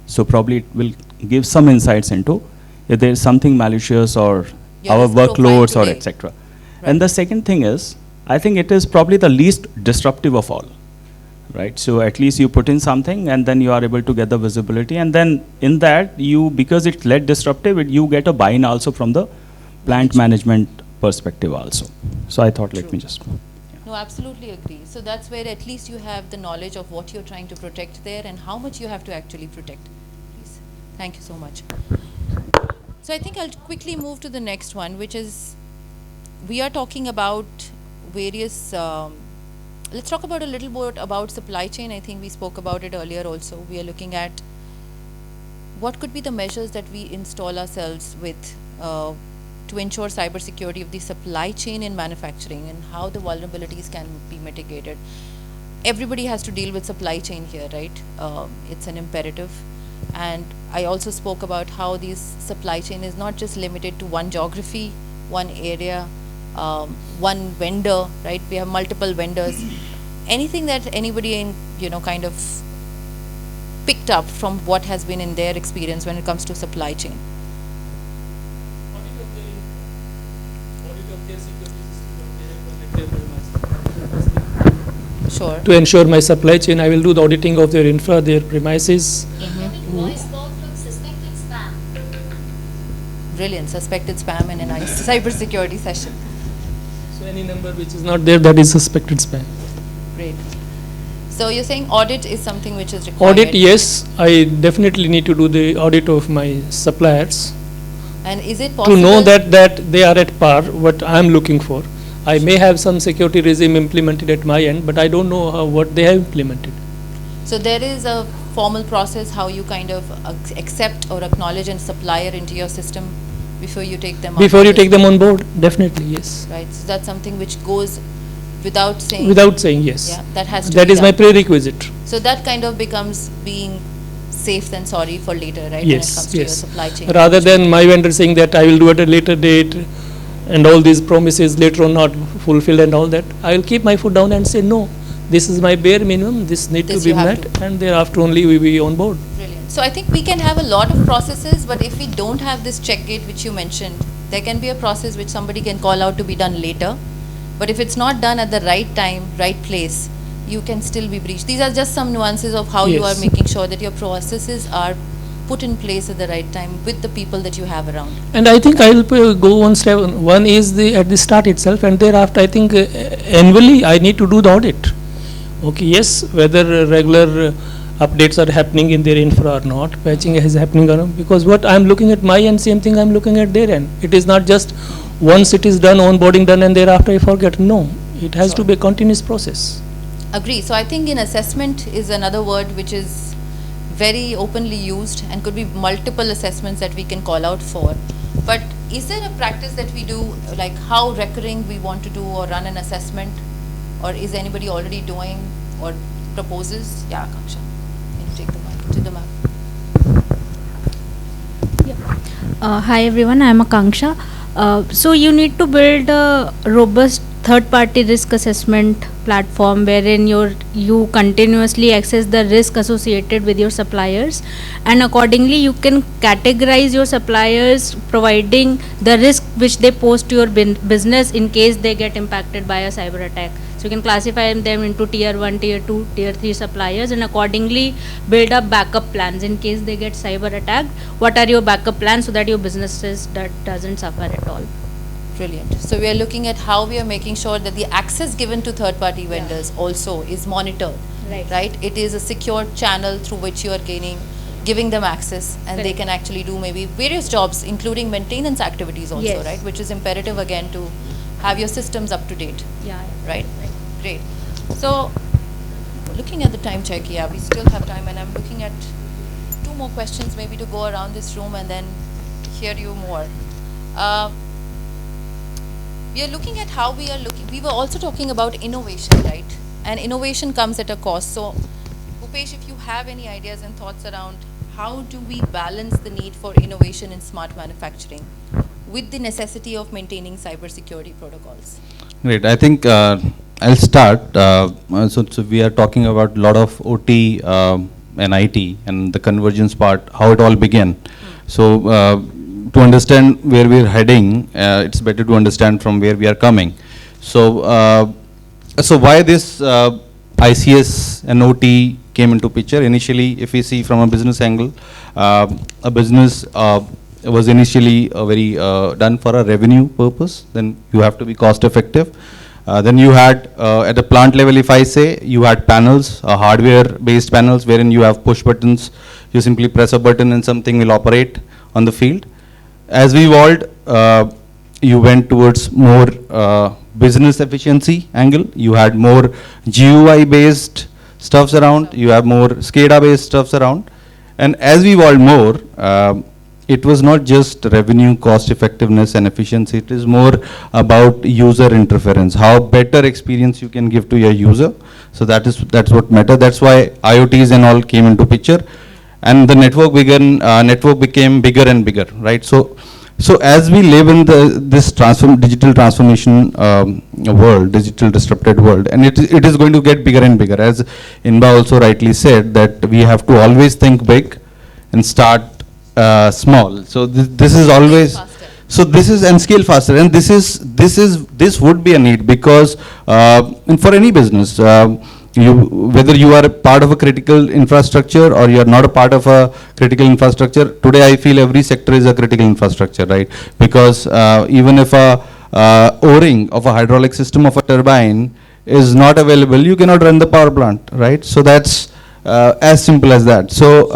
So probably it will give some insights into if there is something malicious or Your our risk profile workloads or today. etc. Right. And the second thing is, I think it is probably the least disruptive of all. Right, so at least you put in something and then you are able to get the visibility, and then in that because it's less disruptive, you get a buy-in also from the plant management perspective also. So I thought, let me just. No, absolutely agree. So that's where at least you have the knowledge of what you're trying to protect there and how much you have to actually protect. Please. Thank you so much. So I think I'll quickly move to the next one, which is we are talking about various let's talk about a little bit about supply chain. I think we spoke about it earlier also. We are looking at what could be the measures that we install ourselves with to ensure cybersecurity of the supply chain in manufacturing and how the vulnerabilities can be mitigated. Everybody has to deal with supply chain here, right? It's an imperative. And I also spoke about how this supply chain is not just limited to one geography, one area, one vendor, right? We have multiple vendors. Anything that anybody kind of picked up from what has been in their experience when it comes to supply chain? Sure. To ensure my supply chain, I will do the auditing of their infra, their premises. Brilliant. Suspected spam in a nice cybersecurity session. So any number which is not there, that is suspected spam. Great. So you're saying audit is something which is required? Audit, yes, I definitely need to do the audit of my suppliers And is it possible? to know that they are at par, what I am looking for. I may have some security regime implemented at my end, but I don't know what they have implemented. So there is a formal process how you kind of accept or acknowledge a supplier into your system before you take them Before you take them on board, definitely, yes. Right. So that's something which goes without saying. Without saying yes. Yeah, that has to That be is my done. prerequisite. So that kind of becomes being safe than sorry for later, right? When it Yes, comes to your yes. supply chain. Rather than my vendor saying that I will do at a later date and all these promises later on not fulfilled and all that, I will keep my foot down and say, no, this is my bare minimum, this need to This be you have met, and thereafter only we be on board. Brilliant. So I think we can have a lot of processes, but if we don't have this check gate which you mentioned, there can be a process which somebody can call out to be done later. But if it's not done at the right time, right place, you can still be breached. These are just some nuances of how you are Yes. making sure that your processes are put in place at the right time with the people that you have around. And I think I will go one step. One is at the start itself, and thereafter I think annually I need to do the audit. Okay, yes, whether regular updates are happening in their infra or not, patching is happening or not, because what I am looking at my end, same thing I am looking at their end. It is not just once it is done, onboarding done, and thereafter I forget. No, it has to be a continuous process. Agree. So I think in assessment is another word which is very openly used and could be multiple assessments that we can call out for. But is there a practice that we do, like how recurring we want to do or run an assessment? Or is anybody already doing or proposes? Yeah, Akanksha, can you take the mic to the map? Hi everyone, I am Akanksha. So you need to build a robust third-party risk assessment platform wherein you continuously assess the risk associated with your suppliers, and accordingly you can categorize your suppliers providing the risk which they pose to your business in case they get impacted by a cyber attack. So you can classify them into tier 1, tier 2, tier 3 suppliers, and accordingly build up backup plans in case they get cyber attacked. What are your backup plans so that your businesses doesn't suffer at all? Brilliant. So we are looking at how we are making sure that the access given to third-party vendors also is monitored, right? It is a secure channel through which you are giving them access, and they can actually do maybe various jobs, including maintenance activities also, Yes. right? Which is imperative again to have your systems up to date, Yeah. right? Great. So looking at the time check, yeah, we still have time, and I'm looking at 2 more questions maybe to go around this room and then hear you more. We are looking at how we were also talking about innovation, right? And innovation comes at a cost. So, Bhupesh, if you have any ideas and thoughts around how do we balance the need for innovation in smart manufacturing with the necessity of maintaining cybersecurity protocols? Great. I think I'll start. So we are talking about a lot of OT and IT and the convergence part, how it all began. So to understand where we are heading, it's better to understand from where we are coming. So so why this ICS and OT came into picture? Initially, if we see from a business angle, a business was initially very done for a revenue purpose. Then you have to be cost effective. Then you had at the plant level, if I say, you had panels, hardware based panels wherein you have push buttons. You simply press a button and something will operate on the field. As we evolved, you went towards more business efficiency angle. You had more GUI based stuffs around. You have more SCADA based stuffs around. And as we evolved more, it was not just revenue, cost effectiveness and efficiency. It is more about user interference, how better experience you can give to your user. So that's what matters. That's why IoTs and all came into picture. And the network became bigger and bigger, right? So So as we live in this digital transformation world, digital disrupted world, and it is going to get bigger and bigger. As Inba also rightly said, that we have to always think big and start small. So this is always. So this is and scale faster, and this would be a need because and for any business, whether you are a part of a critical infrastructure or you are not a part of a critical infrastructure, today I feel every sector is a critical infrastructure, right? Because even if a O-ring of a hydraulic system of a turbine is not available, you cannot run the power plant, right? So that's as simple as that. So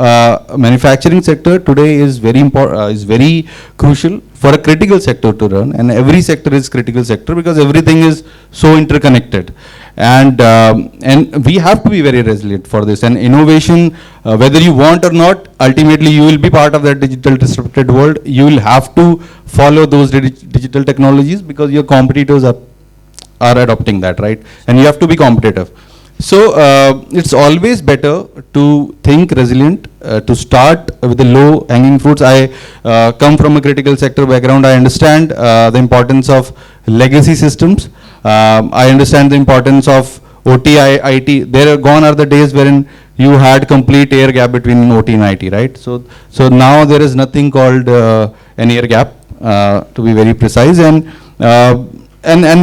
manufacturing sector today is very important, is very crucial for a critical sector to run, and every sector is critical sector because everything is so interconnected. And we have to be very resilient for this. And innovation, whether you want or not, ultimately you will be part of that digital disrupted world. You will have to follow those digital technologies because your competitors are adopting that, right? And you have to be competitive. So it's always better to think resilient, to start with the low hanging fruits. I come from a critical sector background. I understand the importance of legacy systems. I understand the importance of OT, IT. Gone are the days wherein you had complete air gap between OT and IT, right? So now there is nothing called an air gap, to be very precise, and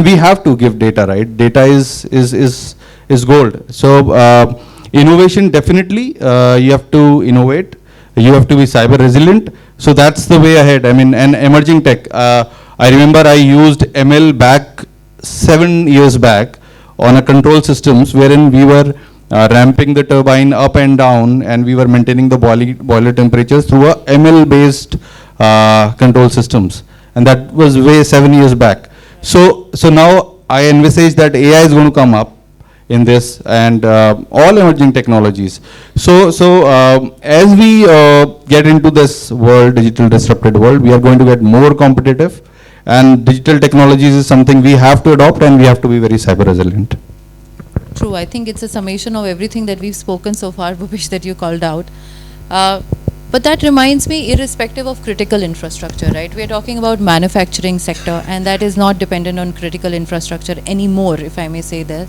we have to give data, right? Data is gold. So innovation, definitely you have to innovate. You have to be cyber resilient. So that's the way ahead. I mean, and emerging tech. I remember I used ML back 7 years back on a control systems wherein we were ramping the turbine up and down, and we were maintaining the boiler temperatures through a ML based control systems, and that was way 7 years back. So now I envisage that AI is going to come up in this, and all emerging technologies. So as we get into this world, digital disrupted world, we are going to get more competitive, and digital technologies is something we have to adopt, and we have to be very cyber resilient. True, I think it's a summation of everything that we've spoken so far, Bhupesh, that you called out. But that reminds me, irrespective of critical infrastructure, right? We are talking about manufacturing sector, and that is not dependent on critical infrastructure anymore, if I may say that.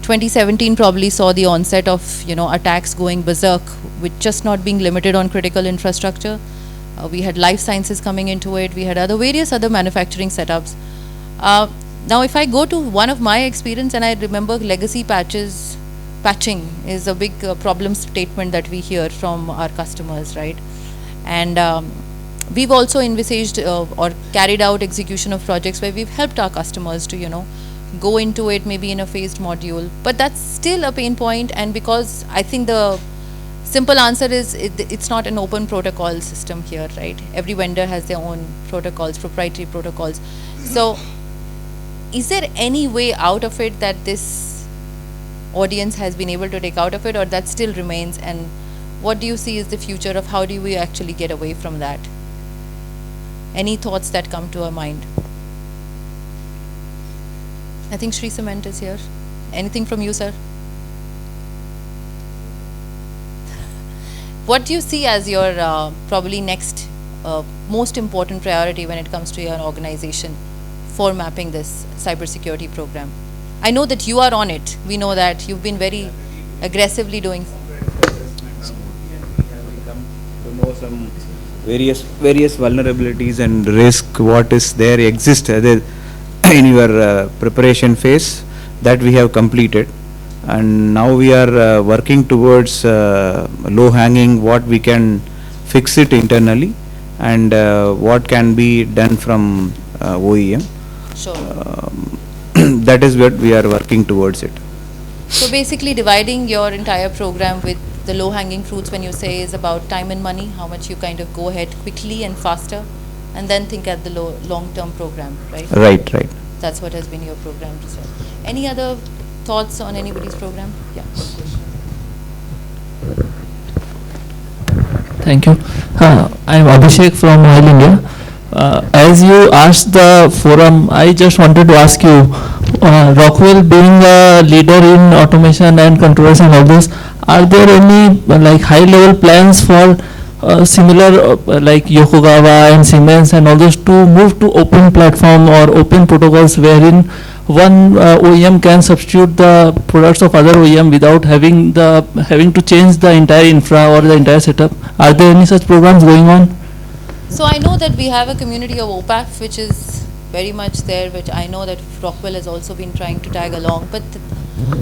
2017 probably saw the onset of, attacks going berserk, with just not being limited on critical infrastructure. We had life sciences coming into it. We had various other manufacturing setups. Now, if I go to one of my experience, and I remember legacy patching is a big problem statement that we hear from our customers, right? And we've also envisaged or carried out execution of projects where we've helped our customers to, go into it maybe in a phased module. But that's still a pain point, and because I think the simple answer is it's not an open protocol system here, right? Every vendor has their own protocols, proprietary protocols. So is there any way out of it that this audience has been able to take out of it, or that still remains? And what do you see is the future of how do we actually get away from that? Any thoughts that come to our mind? I think Sri Cement is here. Anything from you, sir? What do you see as your probably next most important priority when it comes to your organization for mapping this cybersecurity program? I know that you are on it. We know that you've been very aggressively doing. To know some various vulnerabilities and risk, what is there exist in your preparation phase, that we have completed. And now we are working towards low hanging, what we can fix it internally, and what can be done from OEM. Sure. That is what we are working towards it. So basically dividing your entire program with the low hanging fruits, when you say, is about time and money, how much you kind of go ahead quickly and faster, and then think at the long term program, right? Right. That's what has been your program research. Any other thoughts on anybody's program? Yeah. Thank you. I am Abhishek from Oil India. As you asked the forum, I just wanted to ask you, Rockwell being a leader in automation and controls and all this, are there any high level plans for similar like Yokogawa and Siemens and all those to move to open platform or open protocols wherein one OEM can substitute the products of other OEM without having to change the entire infra or the entire setup? Are there any such programs going on? So I know that we have a community of OPAF which is very much there, which I know that Rockwell has also been trying to tag along, but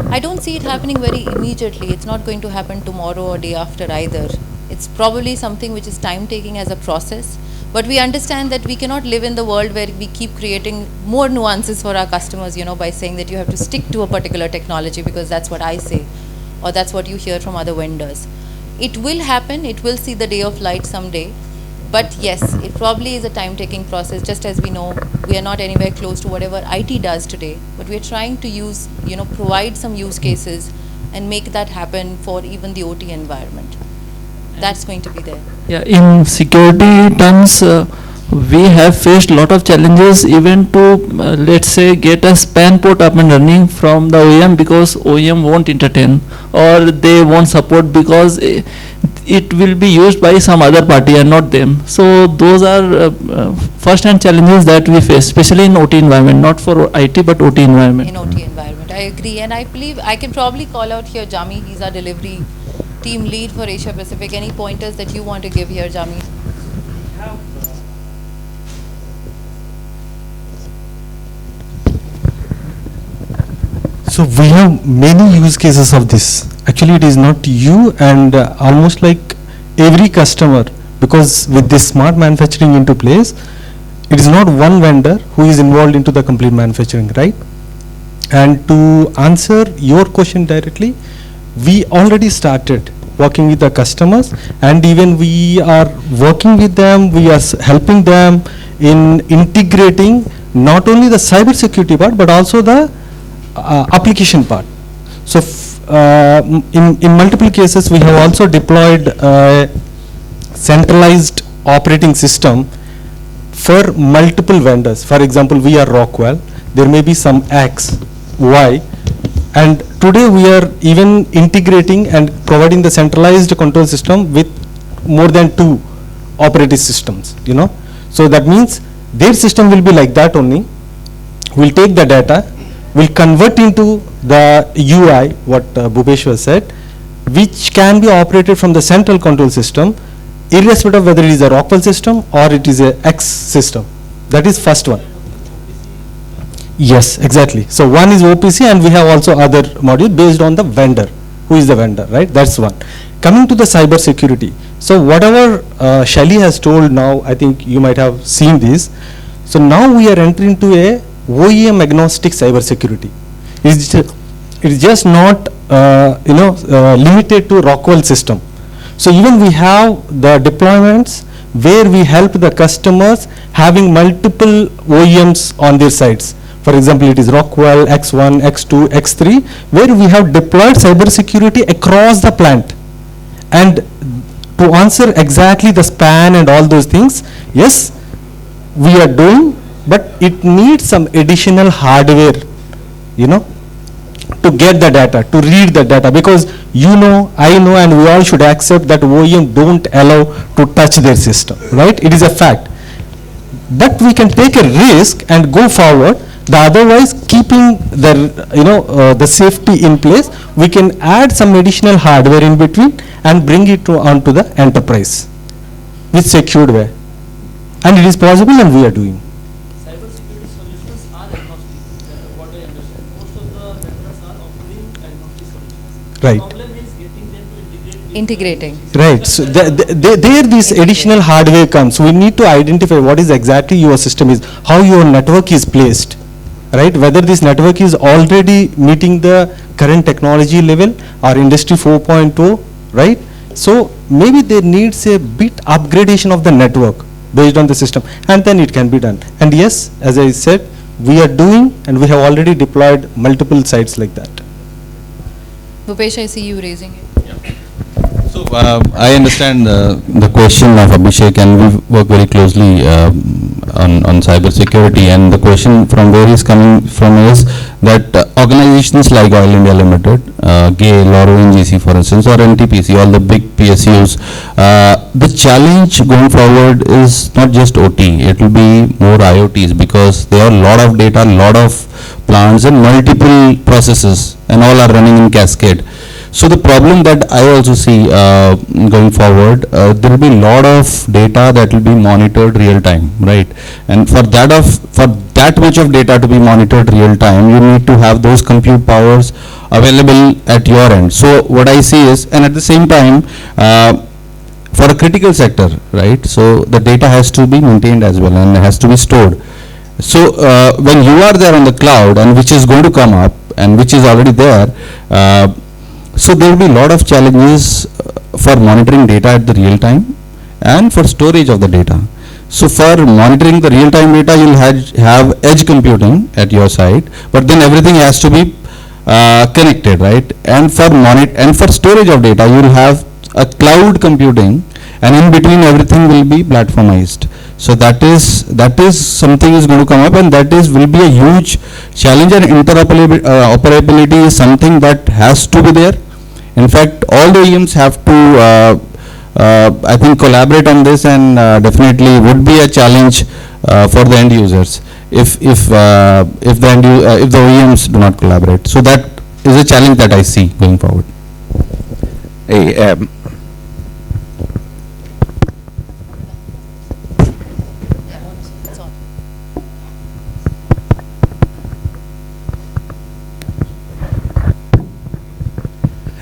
I don't see it happening very immediately. It's not going to happen tomorrow or day after either. It's probably something which is time taking as a process, but we understand that we cannot live in the world where we keep creating more nuances for our customers, by saying that you have to stick to a particular technology because that's what I say or that's what you hear from other vendors. It will happen, it will see the day of light someday, but yes, it probably is a time taking process. Just as we know, we are not anywhere close to whatever IT does today, but we are trying to use, provide some use cases and make that happen for even the OT environment. That's going to be there. Yeah, in security terms, we have faced a lot of challenges even to, let's say, get a span port up and running from the OEM because OEM won't entertain or they won't support because it will be used by some other party and not them. So those are first-hand challenges that we face, especially in OT environment, not for IT but OT environment. In OT environment, I agree, and I believe I can probably call out here Jami. He's our delivery team lead for Asia Pacific. Any pointers that you want to give here, Jami? So we have many use cases of this. Actually, it is not you and almost like every customer, because with this smart manufacturing into place, it is not one vendor who is involved into the complete manufacturing, right? And to answer your question directly, we already started working with the customers, and even we are working with them, we are helping them in integrating not only the cyber security part but also the application part. So in multiple cases we have also deployed a centralized operating system for multiple vendors. For example, we are Rockwell, there may be some X, Y, and today we are even integrating and providing the centralized control system with more than 2 operating systems, So that means their system will be like that only. We'll take the data, we'll convert into the UI, what Bhupeshwar said, which can be operated from the central control system, irrespective of whether it is a Rockwell system or it is a X system. That is first one. Yes, exactly. So one is OPC, and we have also other module based on the vendor. Who is the vendor, right? That's one. Coming to the cyber security. So whatever Shelly has told now, I think you might have seen this. So now we are entering into a OEM agnostic cyber security. It's just not limited to Rockwell system. So even we have the deployments where we help the customers having multiple OEMs on their sites. For example, it is Rockwell, X1, X2, X3, where we have deployed cybersecurity across the plant. And to answer exactly the span and all those things, yes, we are doing, but it needs some additional hardware, to get the data, to read the data, because I know, and we all should accept that OEM don't allow to touch their system, right? It is a fact. But we can take a risk and go forward. Otherwise, keeping the safety in place, we can add some additional hardware in between and bring it onto the enterprise with secured way. And it is possible, and we are doing. Cybersecurity solutions are agnostic, what I understand. Most of the vendors are offering agnostic solutions. Right. The problem is getting them to integrate with Integrating. Right. So there this additional hardware comes. We need to identify what is exactly your system is, how your network is placed. Right, whether this network is already meeting the current technology level or industry 4.0, right? So maybe there needs a bit upgradation of the network based on the system, and then it can be done. And yes, as I said, we are doing, and we have already deployed multiple sites like that. Bhupesh, I see you raising it. So I understand the question of Abhishek, and we work very closely on cyber security, and the question from where he's coming from is that organizations like Oil India Limited, GAIL or ONGC for instance, or NTPC, all the big PSUs, the challenge going forward is not just OT, it will be more IoTs, because there are a lot of data, lot of plants and multiple processes, and all are running in cascade. So the problem that I also see going forward, there will be a lot of data that will be monitored real time, right? And for that much of data to be monitored real time, you need to have those compute powers available at your end. So what I see is, and at the same time, for a critical sector, right? So the data has to be maintained as well and has to be stored. So when you are there on the cloud, and which is going to come up and which is already there, so there will be a lot of challenges for monitoring data at the real time and for storage of the data. So for monitoring the real time data, you'll have edge computing at your side, but then everything has to be connected, right? And for storage of data, you'll have a cloud computing, and in between everything will be platformized. So that is something is going to come up, and will be a huge challenge, and interoperability is something that has to be there. In fact, all the OEMs have to I think collaborate on this, and definitely would be a challenge for the end users if the OEMs do not collaborate. So that is a challenge that I see going forward. Hey,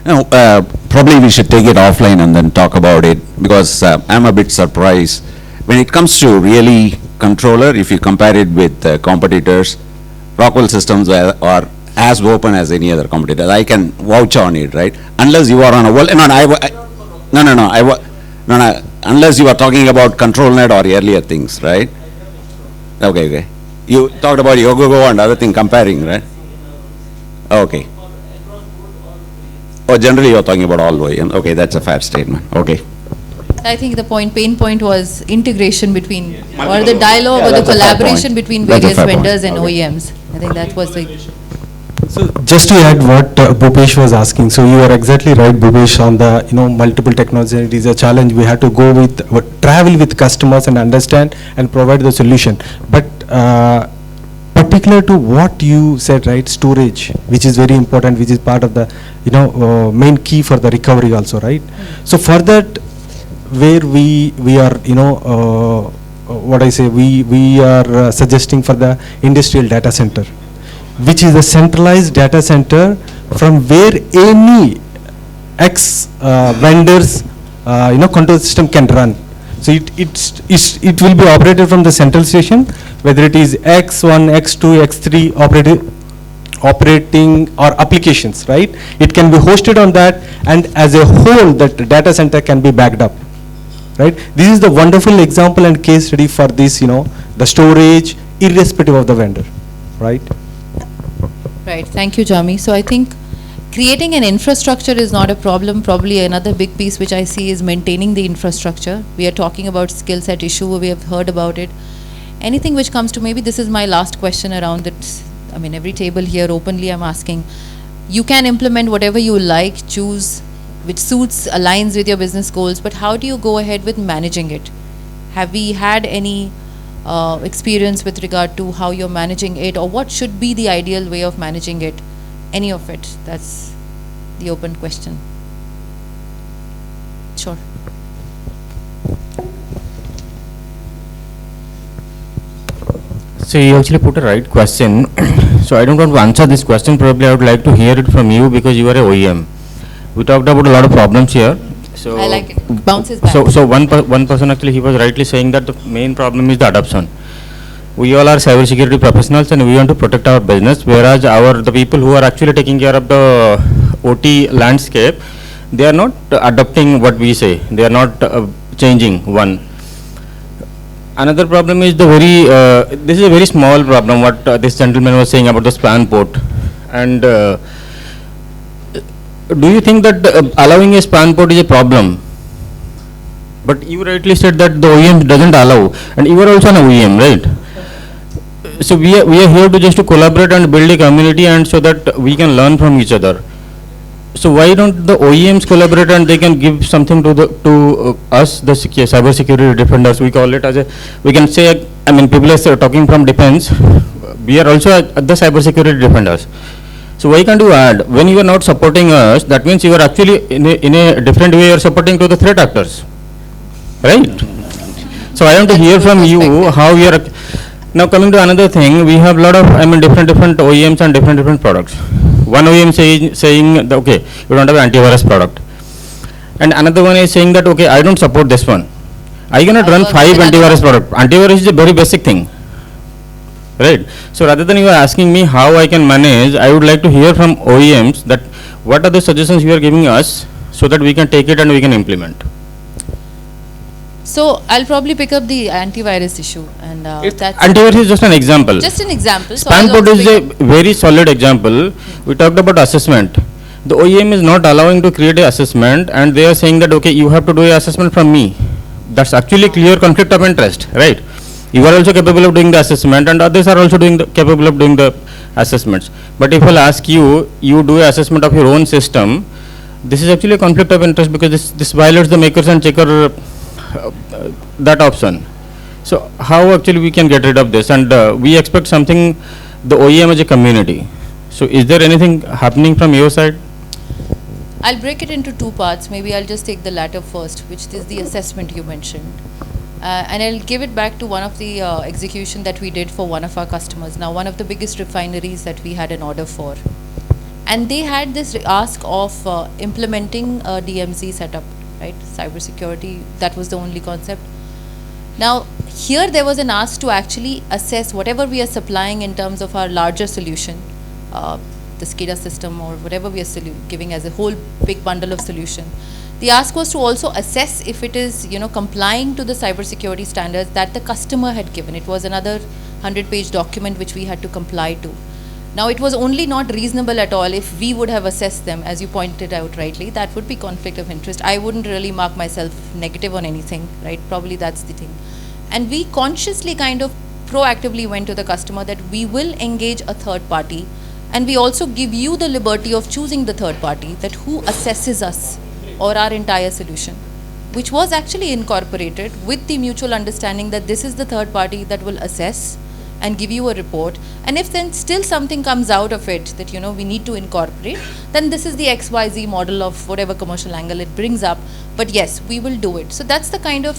no, probably we should take it offline and then talk about it, because I'm a bit surprised. When it comes to really controller, if you compare it with competitors, Rockwell Systems are as open as any other competitor. I can vouch on it, right? Unless you are on a world, unless you are talking about ControlNet or earlier things, right? Okay. You talked about Yogogo and other thing comparing, right? Okay. Oh, generally you're talking about all OEM. Okay, that's a fair statement. Okay. I think the pain point was integration between, or the dialogue or the that's a fair collaboration point. between That's a various fair vendors point. and Okay. OEMs. I think that was the. So just to add what Bhupesh was asking, so you are exactly right, Bhupesh, on the multiple technologies. It is a challenge. We have to go with travel with customers and understand and provide the solution. But particular to what you said, right, storage, which is very important, which is part of the main key for the recovery also, right? So for that, where we are what I say, we are suggesting for the industrial data center, which is a centralized data center from where any vendors control system can run. So it will be operated from the central station, whether it is X1, X2, X3 operating or applications, right? It can be hosted on that, and as a whole, that data center can be backed up, right? This is the wonderful example and case study for this, the storage, irrespective of the vendor, right? Right. Thank you, Jami. So I think creating an infrastructure is not a problem. Probably another big piece which I see is maintaining the infrastructure. We are talking about skill set issue. We have heard about it. Anything which comes to, maybe this is my last question around it. I mean, every table here openly I'm asking. You can implement whatever you like, choose which suits, aligns with your business goals, but how do you go ahead with managing it? Have we had any experience with regard to how you're managing it, or what should be the ideal way of managing it? Any of it? That's the open question. Sure. So you actually put a right question. So I don't want to answer this question. Probably I would like to hear it from you, because you are a OEM. We talked about a lot of problems here. So I like it. Bounces back. So one person actually, he was rightly saying that the main problem is the adoption. We all are cybersecurity professionals and we want to protect our business, whereas the people who are actually taking care of the OT landscape, they are not adopting what we say. They are not changing one. Another problem is this is a very small problem, what this gentleman was saying about the span port. And do you think that allowing a span port is a problem? But you rightly said that the OEM doesn't allow, and you are also an OEM, right? So we are here to just to collaborate and build a community, and so that we can learn from each other. So why don't the OEMs collaborate and they can give something to us, the cyber security defenders? We call it as a, we can say, I mean, people are talking from defense. We are also at the cyber security defenders. So why can't you add, when you are not supporting us, that means you are actually in a different way you are supporting to the threat actors, right? So I want to hear from you how you are. Now coming to another thing, we have a lot of, I mean, different OEMs and different products. One OEM saying that, okay, you don't have antivirus product, and another one is saying that, okay, I don't support this one. I cannot run 5 antivirus product. Antivirus is a very basic thing, right? So rather than you are asking me how I can manage, I would like to hear from OEMs that what are the suggestions you are giving us so that we can take it and we can implement. So I'll probably pick up the antivirus issue, and that's Antivirus is just an example. just an example. So Spanport is a very solid example. We talked about assessment. The OEM is not allowing to create an assessment, and they are saying that, okay, you have to do an assessment from me. That's actually clear conflict of interest, right? You are also capable of doing the assessment, and others are also capable of doing the assessments. But if I'll ask you, you do an assessment of your own system, this is actually a conflict of interest, because this violates the makers and checker that option. So how actually we can get rid of this? And we expect something, the OEM as a community. So is there anything happening from your side? I'll break it into 2 parts. Maybe I'll just take the latter first, which is the assessment you mentioned. And I'll give it back to one of the execution that we did for one of our customers. Now, one of the biggest refineries that we had an order for. And they had this ask of implementing a DMZ setup, right? Cybersecurity, that was the only concept. Now, here there was an ask to actually assess whatever we are supplying in terms of our larger solution, the SCADA system or whatever we are giving as a whole big bundle of solution. The ask was to also assess if it is, complying to the cybersecurity standards that the customer had given. It was another 100-page document which we had to comply to. Now, it was only not reasonable at all if we would have assessed them, as you pointed out rightly. That would be conflict of interest. I wouldn't really mark myself negative on anything, right? Probably that's the thing. And we consciously kind of proactively went to the customer that we will engage a third party, and we also give you the liberty of choosing the third party, that who assesses us or our entire solution, which was actually incorporated with the mutual understanding that this is the third party that will assess and give you a report. And if then still something comes out of it that, we need to incorporate, then this is the XYZ model of whatever commercial angle it brings up. But yes, we will do it. So that's the kind of,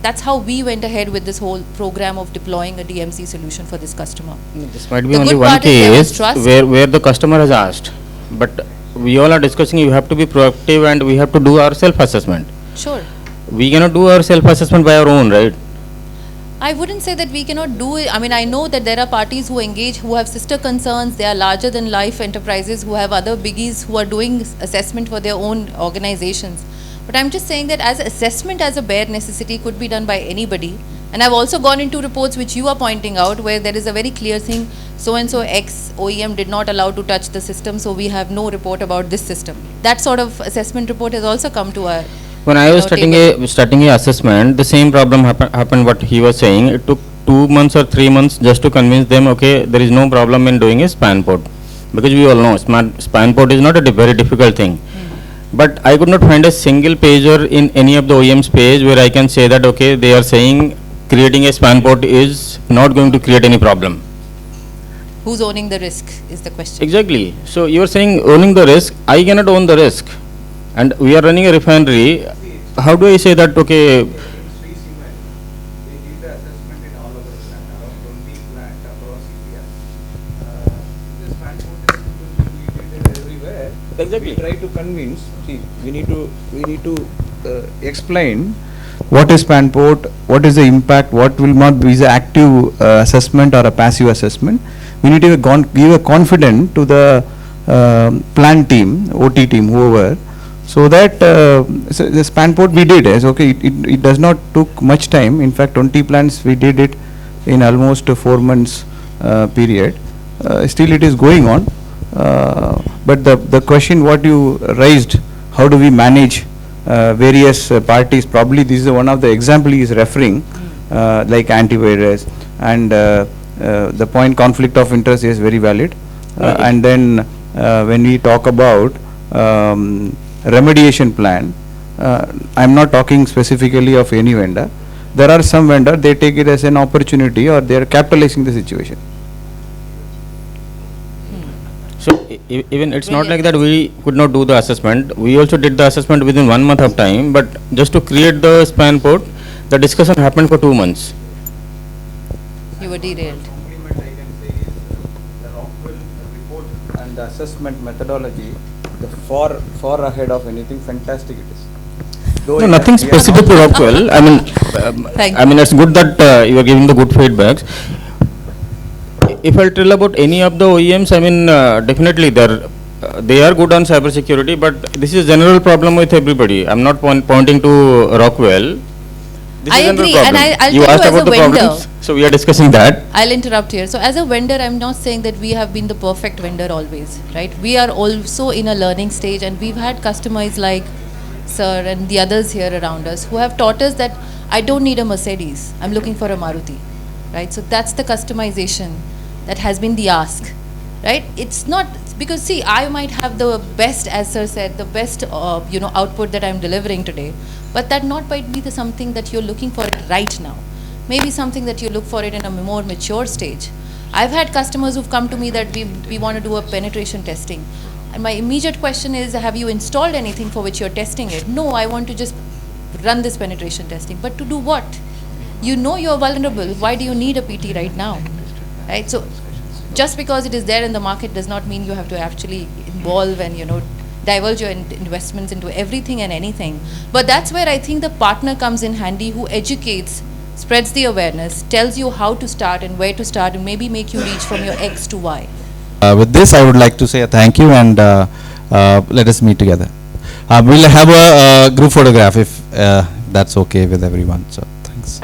that's how we went ahead with this whole program of deploying a DMC solution for this customer. This might be only one case where the customer has asked, but we all are discussing you have to be proactive and we have to do our self-assessment. Sure. We cannot do our self-assessment by our own, right? I wouldn't say that we cannot do it. I mean, I know that there are parties who engage, who have sister concerns. They are larger than life enterprises who have other biggies who are doing assessment for their own organizations. But I'm just saying that as assessment as a bare necessity could be done by anybody. And I've also gone into reports which you are pointing out where there is a very clear thing, so-and-so X OEM did not allow to touch the system, so we have no report about this system. That sort of assessment report has also come to our When I was starting a assessment, the same problem happened what he was saying. It took 2 months or 3 months just to convince them, okay, there is no problem in doing a span port. Because we all know span port is not a very difficult thing. But I could not find a single pager in any of the OEM's page where I can say that, okay, they are saying creating a span port is not going to create any problem. Who's owning the risk is the question. Exactly. So you are saying owning the risk, I cannot own the risk. And we are running a refinery. How do I say that, okay, exactly. We try to convince. See, we need to explain what is span port, what is the impact, what will not be the active assessment or a passive assessment. We need to give a confidence to the plant team, OT team, whoever, so that so the span port we did as okay. It does not took much time. In fact, 20 plants we did it in almost 4 months period. Still, it is going on. But the question what you raised, how do we manage various parties, probably this is one of the example he is referring, like antivirus and the point conflict of interest is very valid. And then when we talk about remediation plan, I'm not talking specifically of any vendor. There are some vendor, they take it as an opportunity or they are capitalizing the situation. So even it's not like that we could not do the assessment. We also did the assessment within 1 month of time, but just to create the span port, the discussion happened for 2 months. You were derailed. The Rockwell report and the assessment methodology, the far ahead of anything fantastic it is. Though No, it nothing has- we are specific to not- Rockwell. Thank I mean, it's good that you are giving the good feedbacks. If I tell about any of the OEMs, I mean, definitely they are good on cybersecurity, but this is a general problem with everybody. I'm not pointing to Rockwell. This I is a general agree, and problem. I'll You tell you asked as about a the vendor. problems, so we are discussing that. I'll interrupt here. So as a vendor, I'm not saying that we have been the perfect vendor always, right? We are also in a learning stage, and we've had customers like Sir and the others here around us who have taught us that I don't need a Mercedes, I'm looking for a Maruti, right? So that's the customization that has been the ask, right? It's not, because see, I might have the best, as Sir said, the best output that I'm delivering today, but that not might be the something that you're looking for it right now. Maybe something that you look for it in a more mature stage. I've had customers who've come to me that we want to do a penetration testing. And my immediate question is, have you installed anything for which you're testing it? No, I want to just run this penetration testing. But to do what? You know you're vulnerable. Why do you need a PT right now? Right? So just because it is there in the market does not mean you have to actually involve and, divulge your investments into everything and anything. But that's where I think the partner comes in handy, who educates, spreads the awareness, tells you how to start and where to start, and maybe make you reach from your X to Y. With this, I would like to say a thank you, and let us meet together. We'll have a group photograph if that's okay with everyone. So thanks.